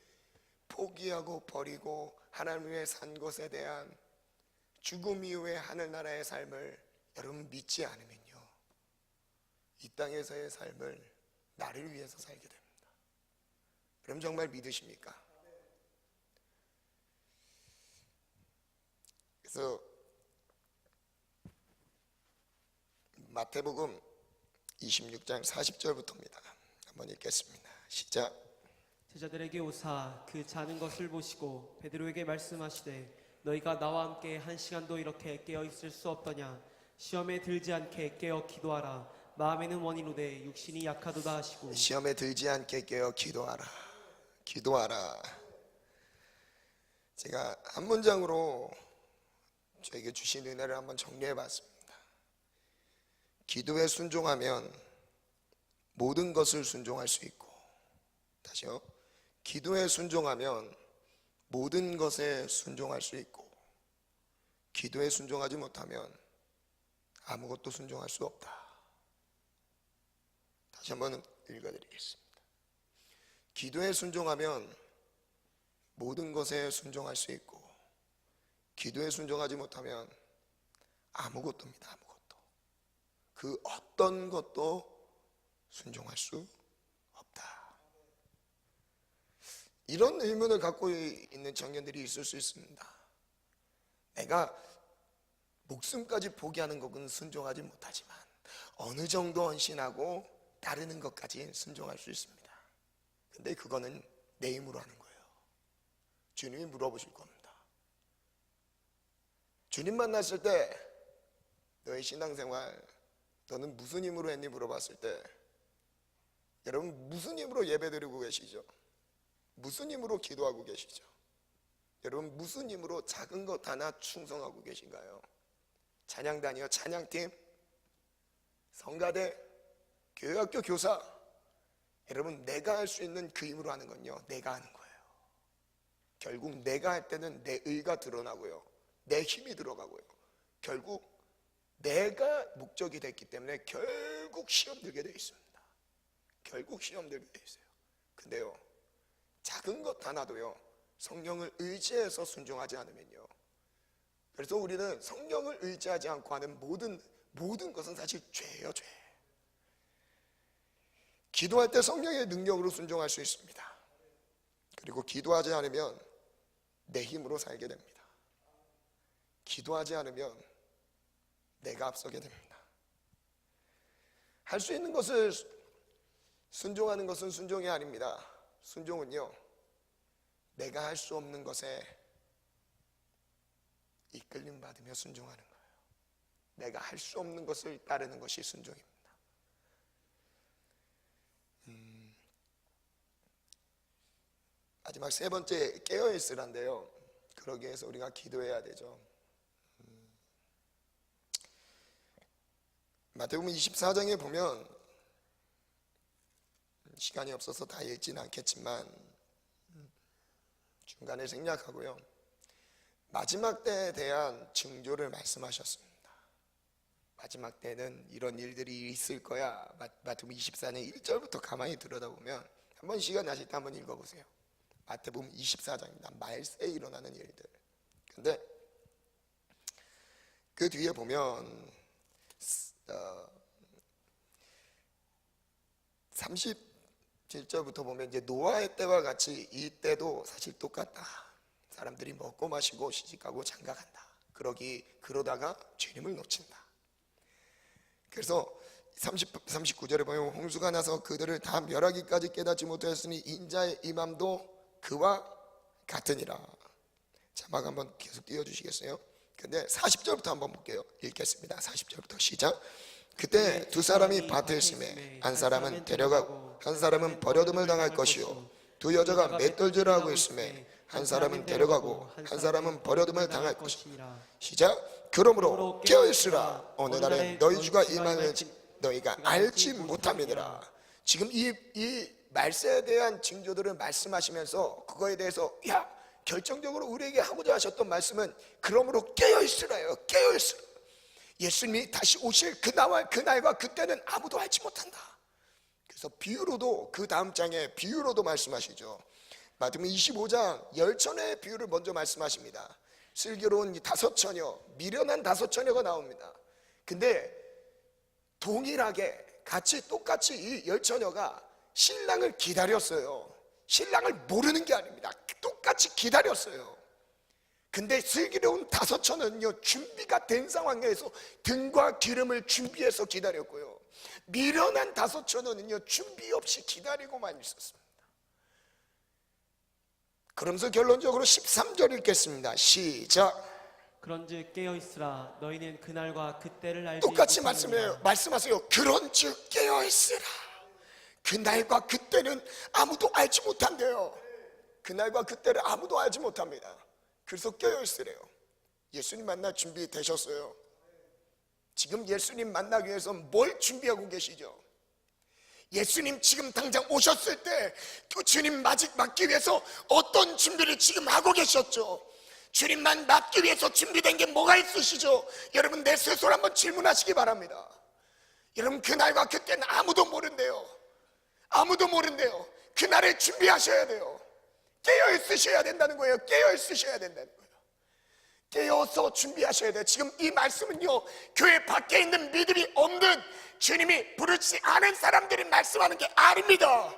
포기하고 버리고 하나님 위해 산 것에 대한 죽음 이후의 하늘나라의 삶을 여러분 믿지 않으면요, 이 땅에서의 삶을 나를 위해서 살게 됩니다. 그럼 정말 믿으십니까? 그래서 마태복음 26장 40절부터입니다. 한번 읽겠습니다. 시작. 제자들에게 오사 그 자는 것을 보시고 베드로에게 말씀하시되 너희가 나와 함께 한 시간도 이렇게 깨어 있을 수 없더냐. 시험에 들지 않게 깨어 기도하라. 마음에는 원이로되 육신이 약하도다 하시고. 시험에 들지 않게 깨어 기도하라. 제가 한 문장으로 저에게 주신 은혜를 한번 정리해 봤습니다. 기도에 순종하면 모든 것을 순종할 수 있고, 다시요, 기도에 순종하면 모든 것에 순종할 수 있고, 기도에 순종하지 못하면 아무것도 순종할 수 없다. 다시 한번 읽어드리겠습니다. 기도에 순종하면 모든 것에 순종할 수 있고, 기도에 순종하지 못하면 아무것도입니다. 아무것도. 그 어떤 것도 순종할 수 없다. 이런 의문을 갖고 있는 청년들이 있을 수 있습니다. 내가 목숨까지 포기하는 것은 순종하지 못하지만 어느 정도 헌신하고 따르는 것까지 순종할 수 있습니다. 근데 그거는 내 힘으로 하는 거예요. 주님이 물어보실 겁니다. 주님 만났을 때 너의 신앙생활 너는 무슨 힘으로 했니 물어봤을 때 여러분 무슨 힘으로 예배드리고 계시죠? 무슨 힘으로 기도하고 계시죠? 여러분 무슨 힘으로 작은 것 하나 충성하고 계신가요? 찬양단이요, 찬양팀, 성가대, 교회학교 교사, 여러분 내가 할 수 있는 그 힘으로 하는 건요, 내가 하는 거예요. 결국 내가 할 때는 내 의가 드러나고요, 내 힘이 들어가고요, 결국 내가 목적이 됐기 때문에 결국 시험 들게 돼 있습니다. 결국 시험 들게 돼 있어요. 근데요, 작은 것 하나도요, 성령을 의지해서 순종하지 않으면요, 그래서 우리는 성령을 의지하지 않고 하는 모든 것은 사실 죄예요, 죄. 기도할 때 성령의 능력으로 순종할 수 있습니다. 그리고 기도하지 않으면 내 힘으로 살게 됩니다. 기도하지 않으면 내가 앞서게 됩니다. 할 수 있는 것을 순종하는 것은 순종이 아닙니다. 순종은요, 내가 할 수 없는 것에 이끌림 받으며 순종하는 거예요. 내가 할 수 없는 것을 따르는 것이 순종입니다. 마지막 세 번째, 깨어있으란데요, 그러기 위해서 우리가 기도해야 되죠. 마태복음 24장에 보면 시간이 없어서 다 읽지는 않겠지만 중간에 생략하고요, 마지막 때에 대한 징조를 말씀하셨습니다. 마지막 때는 이런 일들이 있을 거야. 마태복음 24장 1절부터 가만히 들여다보면 한번 시간 나실 때 한번 읽어보세요. 마태복음 24장입니다. 말세에 일어나는 일들. 근데 그 뒤에 보면 37절부터 보면 이제 노아의 때와 같이 이 때도 사실 똑같다. 사람들이 먹고 마시고 시집가고 장가간다. 그러다가 주님을 놓친다. 그래서 39절에 보면 홍수가 나서 그들을 다 멸하기까지 깨닫지 못하였으니 인자의 임함도 그와 같으니라. 자막 한번 계속 띄워주시겠어요? 근데 40절부터 한번 볼게요. 읽겠습니다. 40절부터 시작. 그때 두 사람이 밭에 있음에 한 사람은 데려가고 한 사람은 버려둠을 당할 것이요 두 여자가 맷돌질을 하고 있음에 한 사람은 데려가고 한 사람은 버려둠을 당할 것이니라. 시작. 그러므로 깨어있으라. 오늘날에 너희 주가 임하는 너희가 알지 못함이니라. 지금 이 말세에 대한 징조들을 말씀하시면서 그거에 대해서 결정적으로 우리에게 하고자 하셨던 말씀은 그러므로 깨어있으라요. 깨어있으라. 예수님이 다시 오실 그날과 그때는 아무도 알지 못한다. 그래서 비유로도 그 다음 장에 비유로도 말씀하시죠. 마태복음 25장 열처녀의 비유를 먼저 말씀하십니다. 슬기로운 이 다섯 처녀, 미련한 다섯 처녀가 나옵니다. 근데 동일하게 똑같이 이 열처녀가 신랑을 기다렸어요. 신랑을 모르는 게 아닙니다. 똑같이 기다렸어요. 근데 슬기로운 다섯 처녀는요, 준비가 된 상황에서 등과 기름을 준비해서 기다렸고요, 미련한 다섯 처녀는요, 준비 없이 기다리고만 있었습니다. 그러면서 결론적으로 13절 읽겠습니다. 시작. 그런즉 깨어있으라. 너희는 그날과 그때를 알지 똑같이 못하느니라. 말씀하세요. 그런즉 깨어있으라. 그날과 그때는 아무도 알지 못한대요. 그날과 그때를 아무도 알지 못합니다. 그래서 깨어있으래요. 예수님 만날 준비 되셨어요? 지금 예수님 만나기 위해서 뭘 준비하고 계시죠? 예수님 지금 당장 오셨을 때 그 주님 맞기 위해서 어떤 준비를 지금 하고 계셨죠? 주님만 맞기 위해서 준비된 게 뭐가 있으시죠? 여러분, 내 스스로 한번 질문하시기 바랍니다. 여러분, 그날과 그때는 아무도 모른대요. 아무도 모른대요. 그날을 준비하셔야 돼요. 깨어 있으셔야 된다는 거예요. 깨어 있으셔야 된다는 거예요. 깨어서 준비하셔야 돼요. 지금 이 말씀은요, 교회 밖에 있는 믿음이 없는, 주님이 부르지 않은 사람들이 말씀하는 게 아닙니다.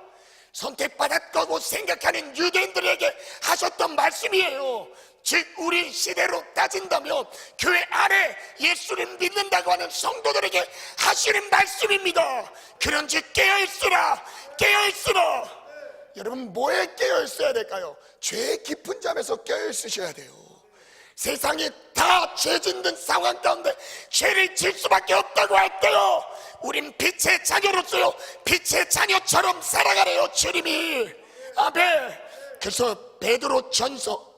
선택받았다고 생각하는 유대인들에게 하셨던 말씀이에요. 즉 우리 시대로 따진다면 교회 안에 예수를 믿는다고 하는 성도들에게 하시는 말씀입니다. 그런즉 깨어있으라. 깨어있으라. 여러분, 뭐에 깨어있어야 될까요? 죄의 깊은 잠에서 깨어있으셔야 돼요. 세상이 다 죄 짓는 상황 가운데 죄를 질 수밖에 없다고 할 때요, 우린 빛의 자녀로서요, 빛의 자녀처럼 살아가래요, 주님이. 아멘. 그래서 베드로 전서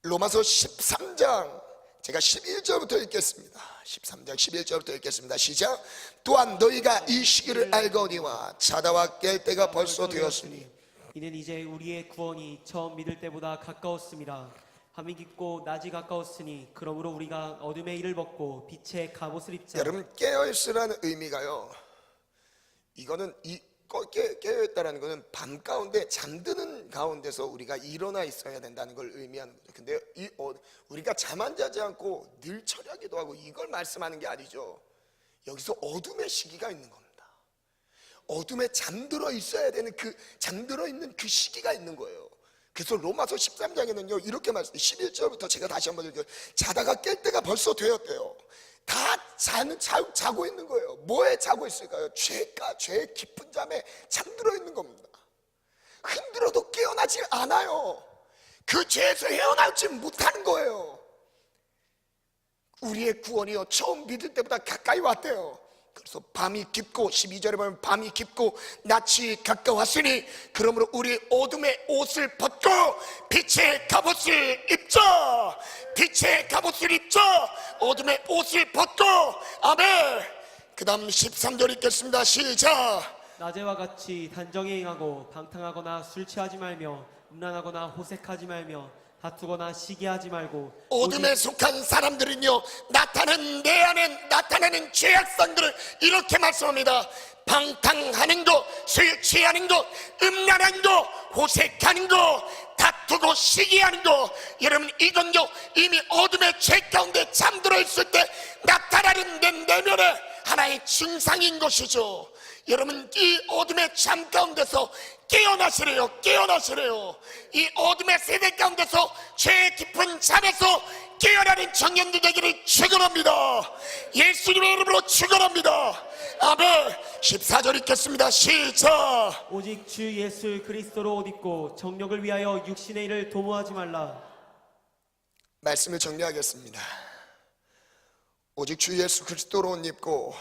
로마서 13장 제가 11절부터 읽겠습니다. 13장 11절부터 읽겠습니다. 시작. 또한 너희가 이 시기를 알거니와 자다와 깰 때가 벌써 되었으니 이는 이제 우리의 구원이 처음 믿을 때보다 가까웠습니다. 밤이 깊고 낮이 가까웠으니 그러므로 우리가 어둠의 일을 벗고 빛의 갑옷을 입자. 여러분, 깨어있으라는 의미가요, 이거는 깨어있다라는 것은 밤 가운데 잠드는 가운데서 우리가 일어나 있어야 된다는 걸 의미하는 거죠. 근데 우리가 잠 안 자지 않고 늘 철야기도 하고 이걸 말씀하는 게 아니죠. 여기서 어둠의 시기가 있는 겁니다. 어둠에 잠들어 있어야 되는 잠들어 있는 그 시기가 있는 거예요. 그래서 로마서 13장에는요 이렇게 말씀해요. 11절부터 제가 다시 한번 읽어요. 자다가 깰 때가 벌써 되었대요. 다 자고 있는 거예요. 뭐에 자고 있을까요? 죄의 깊은 잠에 잠들어 있는 겁니다. 흔들어도 깨어나지 않아요. 그 죄에서 헤어나지 못하는 거예요. 우리의 구원이요, 처음 믿을 때보다 가까이 왔대요. 그래서 밤이 깊고, 12절에 보면 밤이 깊고 낮이 가까웠으니 그러므로 우리 어둠의 옷을 벗고 빛의 갑옷을 입자. 빛의 갑옷을 입자. 어둠의 옷을 벗고. 아멘. 그 다음 13절 읽겠습니다. 시작. 낮에와 같이 단정히 행하고 방탕하거나 술 취하지 말며 음란하거나 호색하지 말며 다투거나 시기하지 말고 어둠에 속한 사람들은요, 내 안에 나타나는 죄악성들을 이렇게 말씀합니다. 방탕하는 것, 술 취하는 것, 음란한 것, 호색하는 것, 다투고 시기하는 것. 여러분, 이건요 이미 어둠의 죄 가운데 잠들어 있을 때 나타나는 내 내면의 하나의 증상인 것이죠. 여러분, 이 어둠의 잠 가운데서 깨어나시래요. 깨어나시래요. 이 어둠의 세대 가운데서 죄 깊은 잠에서 깨어나는 청년들 되기를 축원합니다. 예수님의 이름으로 축원합니다. 아멘. 14절 읽겠습니다. 시작. 오직 주 예수 그리스도로 옷 입고 정욕을 위하여 육신의 일을 도모하지 말라. 말씀을 정리하겠습니다. 오직 주 예수 그리스도로 옷 입고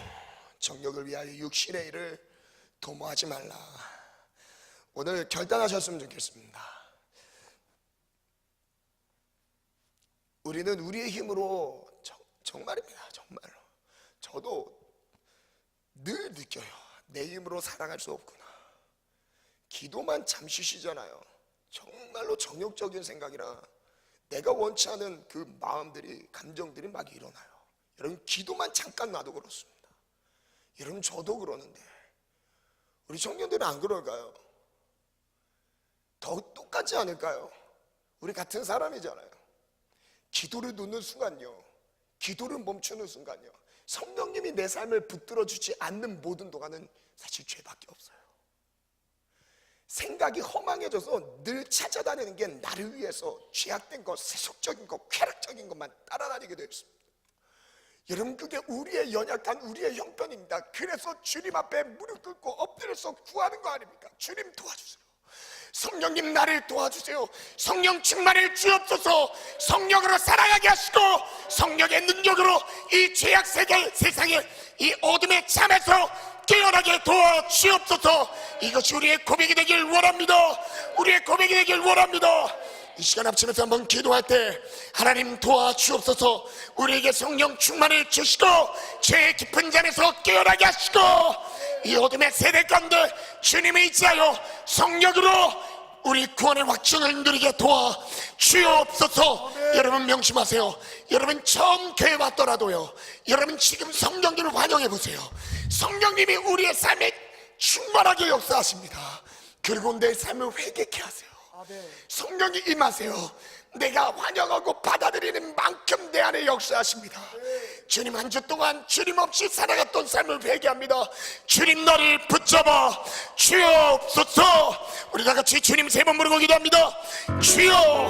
정욕을 위하여 육신의 일을 도모하지 말라. 오늘 결단하셨으면 좋겠습니다. 우리는 우리의 힘으로 정말입니다. 정말로 저도 늘 느껴요. 내 힘으로 살아갈 수 없구나. 기도만 잠시 쉬잖아요. 정말로 정욕적인 생각이라 내가 원치 않은 그 마음들이, 감정들이 막 일어나요. 여러분, 기도만 잠깐 놔도 그렇습니다. 여러분, 저도 그러는데 우리 청년들은 안 그럴까요? 더 똑같지 않을까요? 우리 같은 사람이잖아요. 기도를 놓는 순간요, 기도를 멈추는 순간요, 성령님이 내 삶을 붙들어 주지 않는 모든 동안은 사실 죄밖에 없어요. 생각이 허망해져서 늘 찾아다니는 게 나를 위해서 죄악된 것, 세속적인 것, 쾌락적인 것만 따라다니게 되어 있습니다. 여러분, 그게 우리의 연약한 우리의 형편입니다. 그래서 주님 앞에 무릎 꿇고 엎드려서 구하는 거 아닙니까? 주님 도와주세요. 성령님, 나를 도와주세요. 성령 충만을 주옵소서. 성령으로 살아가게 하시고 성령의 능력으로 이 죄악 세상의 이 어둠의 잠에서 깨어나게 도와주옵소서. 이것이 우리의 고백이 되길 원합니다. 우리의 고백이 되길 원합니다. 이 시간 합치면서 한번 기도할 때 하나님 도와주옵소서. 우리에게 성령 충만을 주시고 죄의 깊은 잠에서 깨어나게 하시고 이 어둠의 세대 가운데 주님을 의지하여 성령으로 우리 구원의 확증을 누리게 도와주옵소서. 여러분, 명심하세요. 여러분, 처음 교회 왔더라도요, 여러분 지금 성령님을 환영해 보세요. 성령님이 우리의 삶에 충만하게 역사하십니다. 그리고 내 삶을 회개케 하세요. 성령이 임하세요. 내가 환영하고 받아들이는 만큼 내 안에 역사하십니다. 주님, 한 주 동안 주님 없이 살아갔던 삶을 회개합니다. 주님, 나를 붙잡아 주옵소서. 우리 다 같이 주님 세 번 부르고 기도합니다. 주여,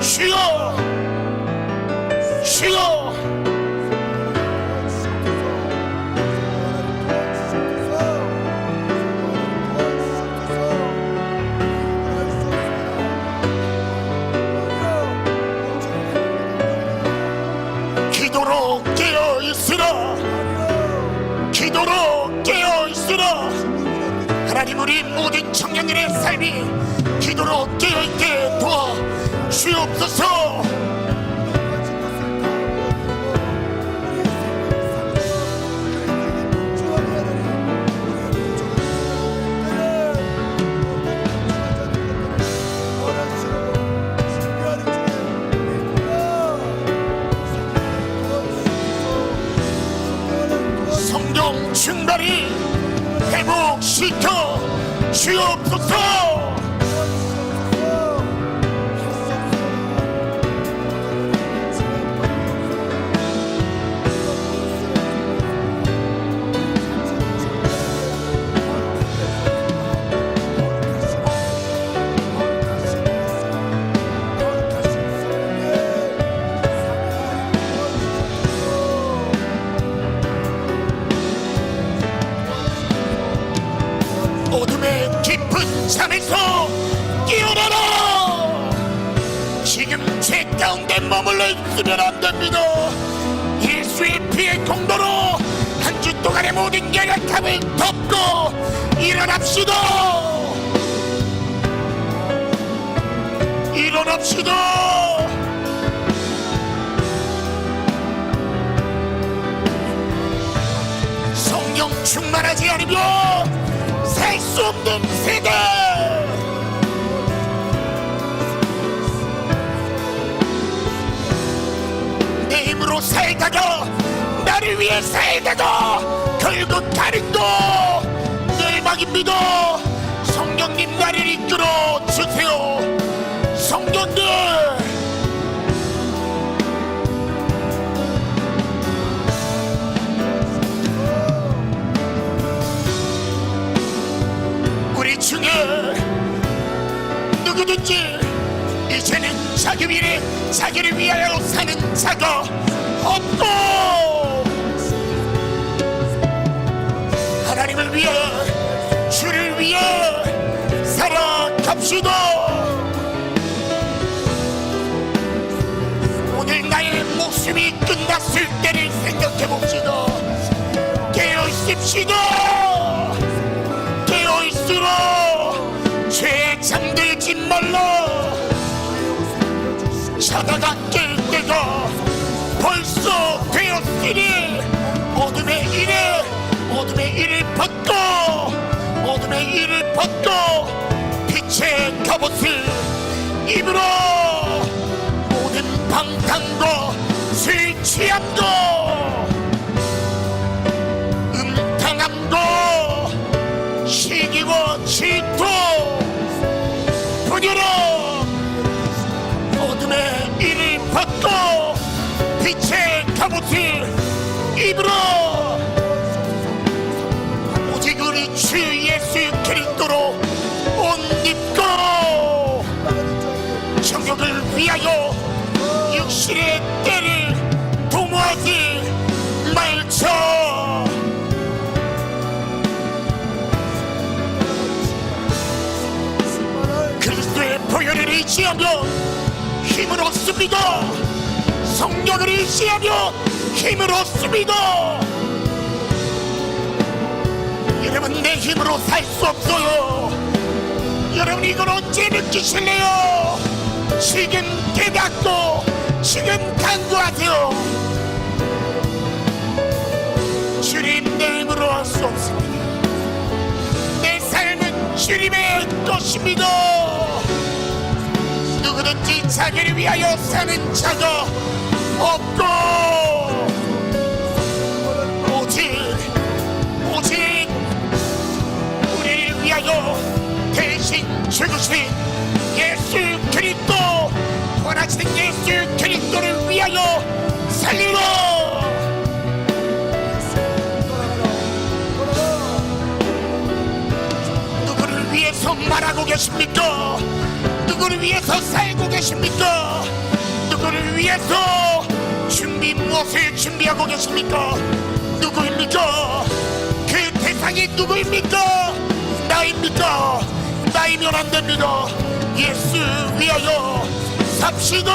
주여, 주여. 기도로 깨어있으라. 기도로 깨어있으라. 하나님, 우리 모든 청년들의 삶이 기도로 깨어있게 도와주옵소서. 성령 충만히 회복시켜 주옵소서. 어둠의 깊은 잠에서 깨어나라. 지금 죄 가운데 머물러 있으면 안 됩니다. 예수의 피의 공로로 한 주 동안의 모든 연약함을 덮고 일어납시다. 일어납시다. 성령 충만하지 않으면 살 수 없는 세대. 믿음으로 살다가 나를 위해 살다가 결국 가는 거 멸망입니다. 성령님 나를 이끌어 주세요. 성령님, 우리 중에 누구든지 이제는 자기를 위하여 사는 자가 없고 하나님을 위해 주를 위해 살아갑시다. 오늘 나의 목숨이 끝났을 때를 생각해봅시다. 깨어있읍시다. 깨어있으라. 죄에 잠들지 말라. 자다가 깰 때가 벌써 되었으니 어둠의 일을 벗고 어둠의 일을 벗고 빛의 갑옷을 입으러 모든 방탕과 술 취함과 음탕함과 시기와 질투 분열함 어둠의 일을 벗고 빛의 갑옷을 입으러 오직 우리 주 예수 그리스도로 옷 입고 정욕을 위하여 육신의 때를 도모하지 말자. 그리스도의 보혈을 의지하며 힘을 얻습니다. 성령을 의지하며 힘을 얻습니다. 여러분, 내 힘으로 살 수 없어요. 여러분, 이걸 언제 느끼실래요? 지금 깨닫고 지금 간구하세요. 주님, 내 힘으로 할 수 없습니다. 내 삶은 주님의 것입니다. 누구든지 자기를 위하여 사는 자가 없고 오직 우리를 위하여 대신 죽으신 예수 그리스도, 원하시는 예수 그리스도를 위하여 살리라. 누구를 위해서 말하고 계십니까? 누구를 위해서 살고 계십니까? 누구를 위해서 무엇을 준비하고 계십니까? 누구입니까? 그 대상이 누구입니까? 나입니까? 나이면 안 됩니다. 예수 위하여 삽시다.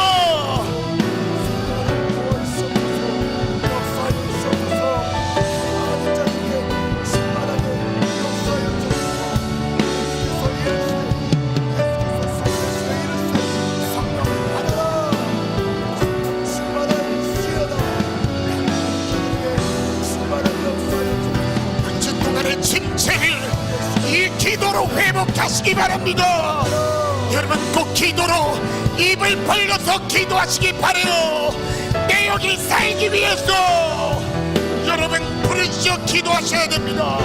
이 기도로 회복하시기 바랍니다. 여러분, 꼭 기도로 입을 벌려서 기도하시기 바라요. 내 영이 살기 위해서 여러분 부르짖어 기도하셔야 됩니다.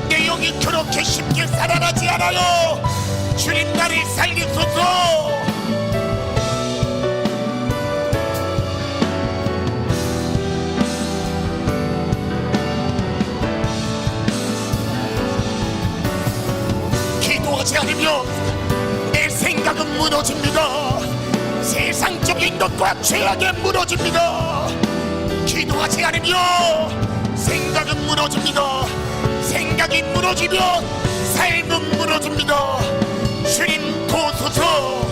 내 영이 그렇게 쉽게 살아나지 않아요. 주님, 나를 살리소서. 기도하지 않으면 내 생각은 무너집니다. 세상적인 것과 죄악에 무너집니다. 기도하지 않으면 생각은 무너집니다. 생각이 무너지면 삶은 무너집니다. 주님 도우소서.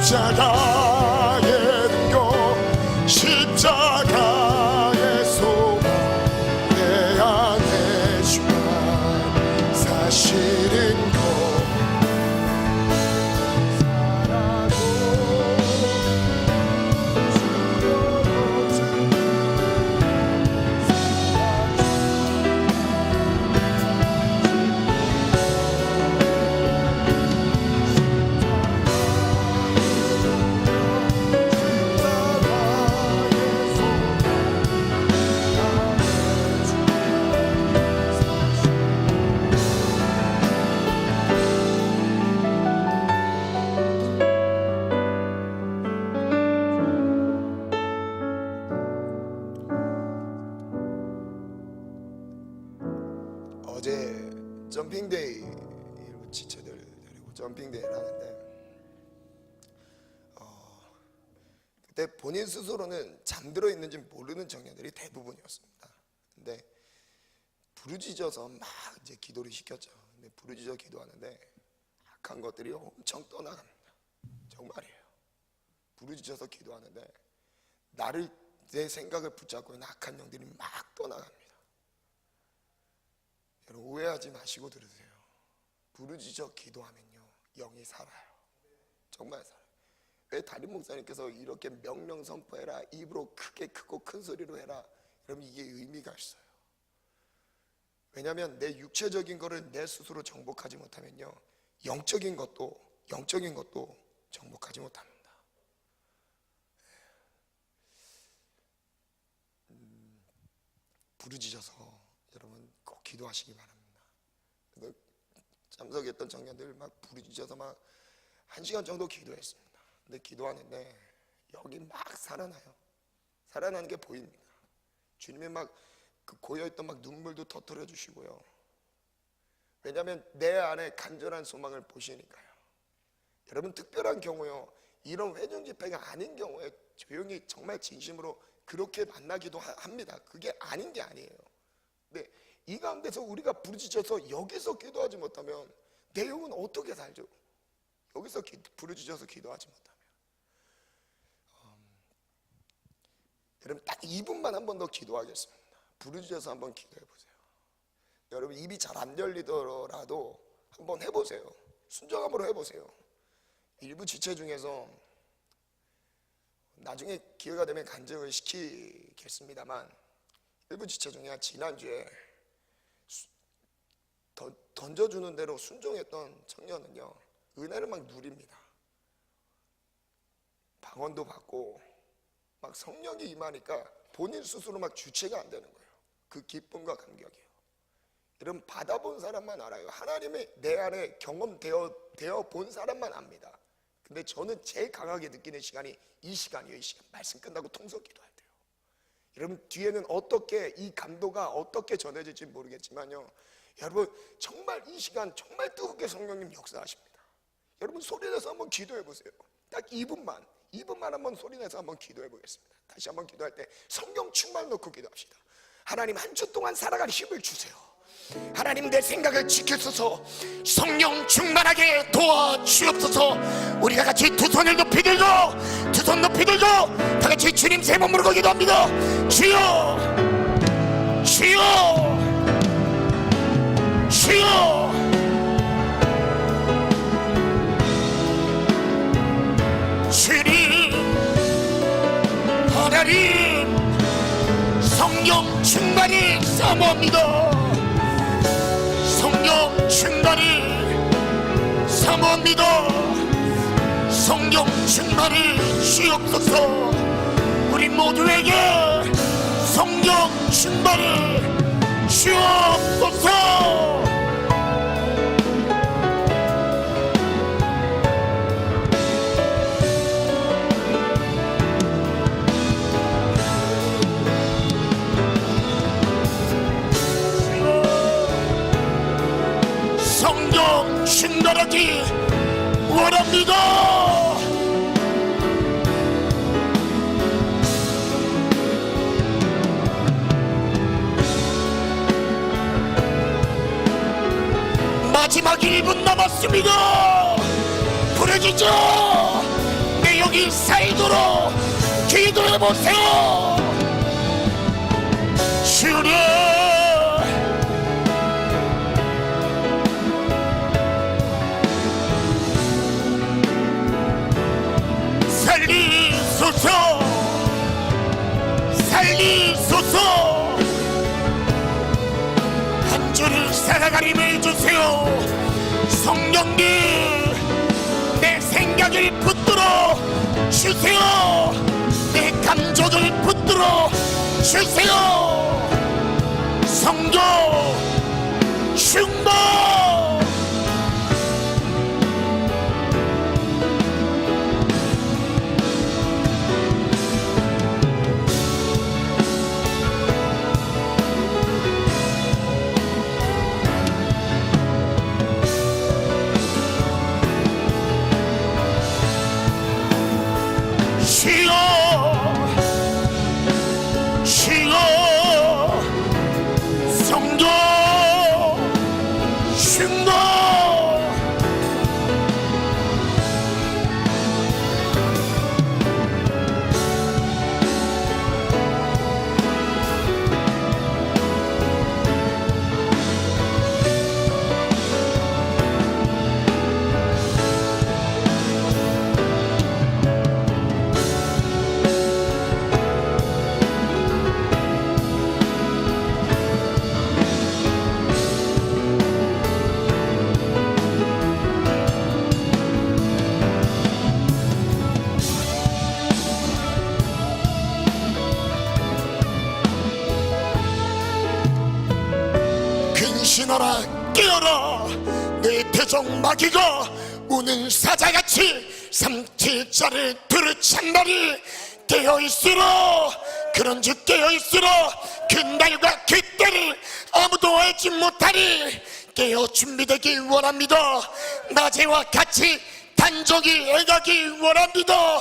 십자가의 능력 십자가의 소망 내 안에 주만 사실은 것 어제 점핑데이 일부 지체들 데리고 점핑데이를 하는데 그때 본인 스스로는 잠들어 있는지 모르는 청년들이 대부분이었습니다. 근데 부르짖어서 막 이제 기도를 시켰죠. 근데 부르짖어 기도하는데 악한 것들이 엄청 떠나갑니다. 정말이에요. 부르짖어서 기도하는데 나를 내 생각을 붙잡고 있는 악한 영들이 막 떠나갑니다. 여러분 오해하지 마시고 들으세요. 부르짖어 기도하면요 영이 살아요. 정말 살아요. 왜 담임 목사님께서 이렇게 명령 선포해라, 입으로 크게 크고 큰 소리로 해라, 여러분 이게 의미가 있어요. 왜냐하면 내 육체적인 거를 내 스스로 정복하지 못하면요 영적인 것도 정복하지 못합니다. 부르짖어서 여러분 꼭 기도하시기 바랍니다. 참석했던 청년들 막 부르짖어서 막 1시간 정도 기도했습니다. 근데 기도하는데 여기 막 살아나요. 살아나는 게 보입니다. 주님이 막 그 고여있던 막 눈물도 터뜨려 주시고요. 왜냐하면 내 안에 간절한 소망을 보시니까요. 여러분 특별한 경우요, 이런 회중 집회가 아닌 경우에 조용히 정말 진심으로 그렇게 만나기도 합니다. 그게 아닌 게 아니에요. 근데 이 가운데서 우리가 부르짖어서 여기서 기도하지 못하면 내 영은 어떻게 살죠? 여기서 부르짖어서 기도하지 못하면 여러분 딱 2분만 한 번 더 기도하겠습니다. 부르짖어서 한번 기도해 보세요. 여러분 입이 잘 안 열리더라도 한번 해보세요. 순종함으로 해보세요. 일부 지체 중에서 나중에 기회가 되면 간증을 시키겠습니다만 일부 지체 중에 지난주에 던져주는 대로 순종했던 청년은요 은혜를 막 누립니다. 방언도 받고 막 성령이 임하니까 본인 스스로 막 주체가 안 되는 거예요. 그 기쁨과 감격이요. 여러분 받아본 사람만 알아요. 하나님이 내 안에 경험되어 본 사람만 압니다. 근데 저는 제일 강하게 느끼는 시간이 이 시간이에요. 이 시간 말씀 끝나고 통성 기도할 때요. 여러분 뒤에는 어떻게 이 감도가 어떻게 전해질지 모르겠지만요, 여러분 정말 이 시간 정말 뜨겁게 성령님 역사하십니다. 여러분 소리내서 한번 기도해 보세요. 딱 2분만 한번 소리내서 한번 기도해 보겠습니다. 다시 한번 기도할 때 성령 충만 놓고 기도합시다. 하나님 한 주 동안 살아갈 힘을 주세요. 하나님 내 생각을 지켜서서 성령 충만하게 도와주옵소서. 우리가 같이 두 손을 높이 들고 다 같이 주님 세 번 부르고 기도합니다. 주여 주여 주여. 주님 하나님 성령 충만히 사모합니다. 성령 충만히 사모합니다. 성령 충만히 주옵소서. 우리 모두에게 성령 충만히 주옵소서. 성령 충만하기 원합니다. 마지막 1분 남았습니다. 부르짖어 성령이 살도록 기도해 보세요. 주님, 살리소서, 살리소서. 한 주를 살아가게 해주세요. 성령님, 내 생각을 붙들어 주세요. 내 감정을 붙들어 주세요. 성령 충만. 주여, 주여, 성령 충만. 근신하라, 깨어라. 내 대적 마귀가 우는 사자같이 삼킬자를 들으찬 날이 깨어있으라. 그런즉 깨어있으라. 그날과 그때를 아무도 알지 못하리. 깨어 준비되기 원합니다. 낮에와 같이 단정히 애가기 원합니다.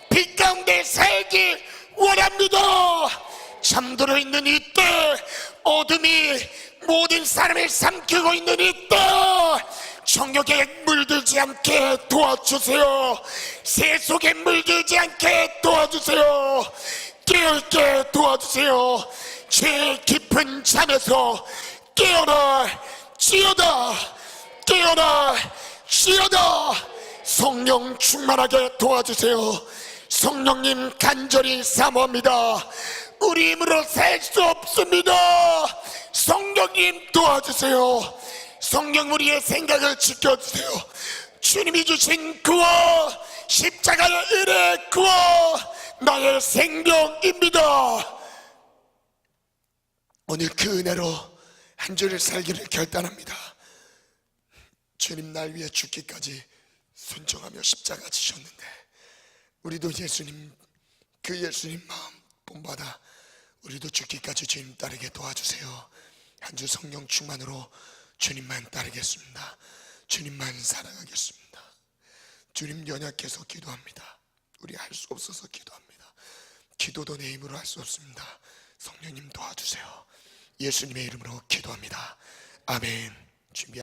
빛 가운데 살기 원합니다. 잠들어 있는 이때, 어둠이 모든 사람을 삼키고 있는 이때, 정욕에 물들지 않게 도와주세요. 세속에 물들지 않게 도와주세요. 깨어있게 도와주세요. 죄 깊은 잠에서 깨어라 지어다, 깨어라 지어다. 성령 충만하게 도와주세요. 성령님 간절히 사모합니다. 우리 힘으로 살 수 없습니다. 성령님 도와주세요. 성령, 우리의 생각을 지켜주세요. 주님이 주신 구원, 십자가의 은혜 구원, 나의 생명입니다. 오늘 그 은혜로 한 주를 살기를 결단합니다. 주님, 날 위해 죽기까지 순종하며 십자가 지셨는데, 우리도 예수님, 그 예수님 마음 본받아 우리도 죽기까지 주님 따르게 도와주세요. 한 주 성령 충만으로 주님만 따르겠습니다. 주님만 사랑하겠습니다. 주님, 연약해서 기도합니다. 우리 할 수 없어서 기도합니다. 기도도 내 힘으로 할 수 없습니다. 성령님 도와주세요. 예수님의 이름으로 기도합니다. 아멘. 준비.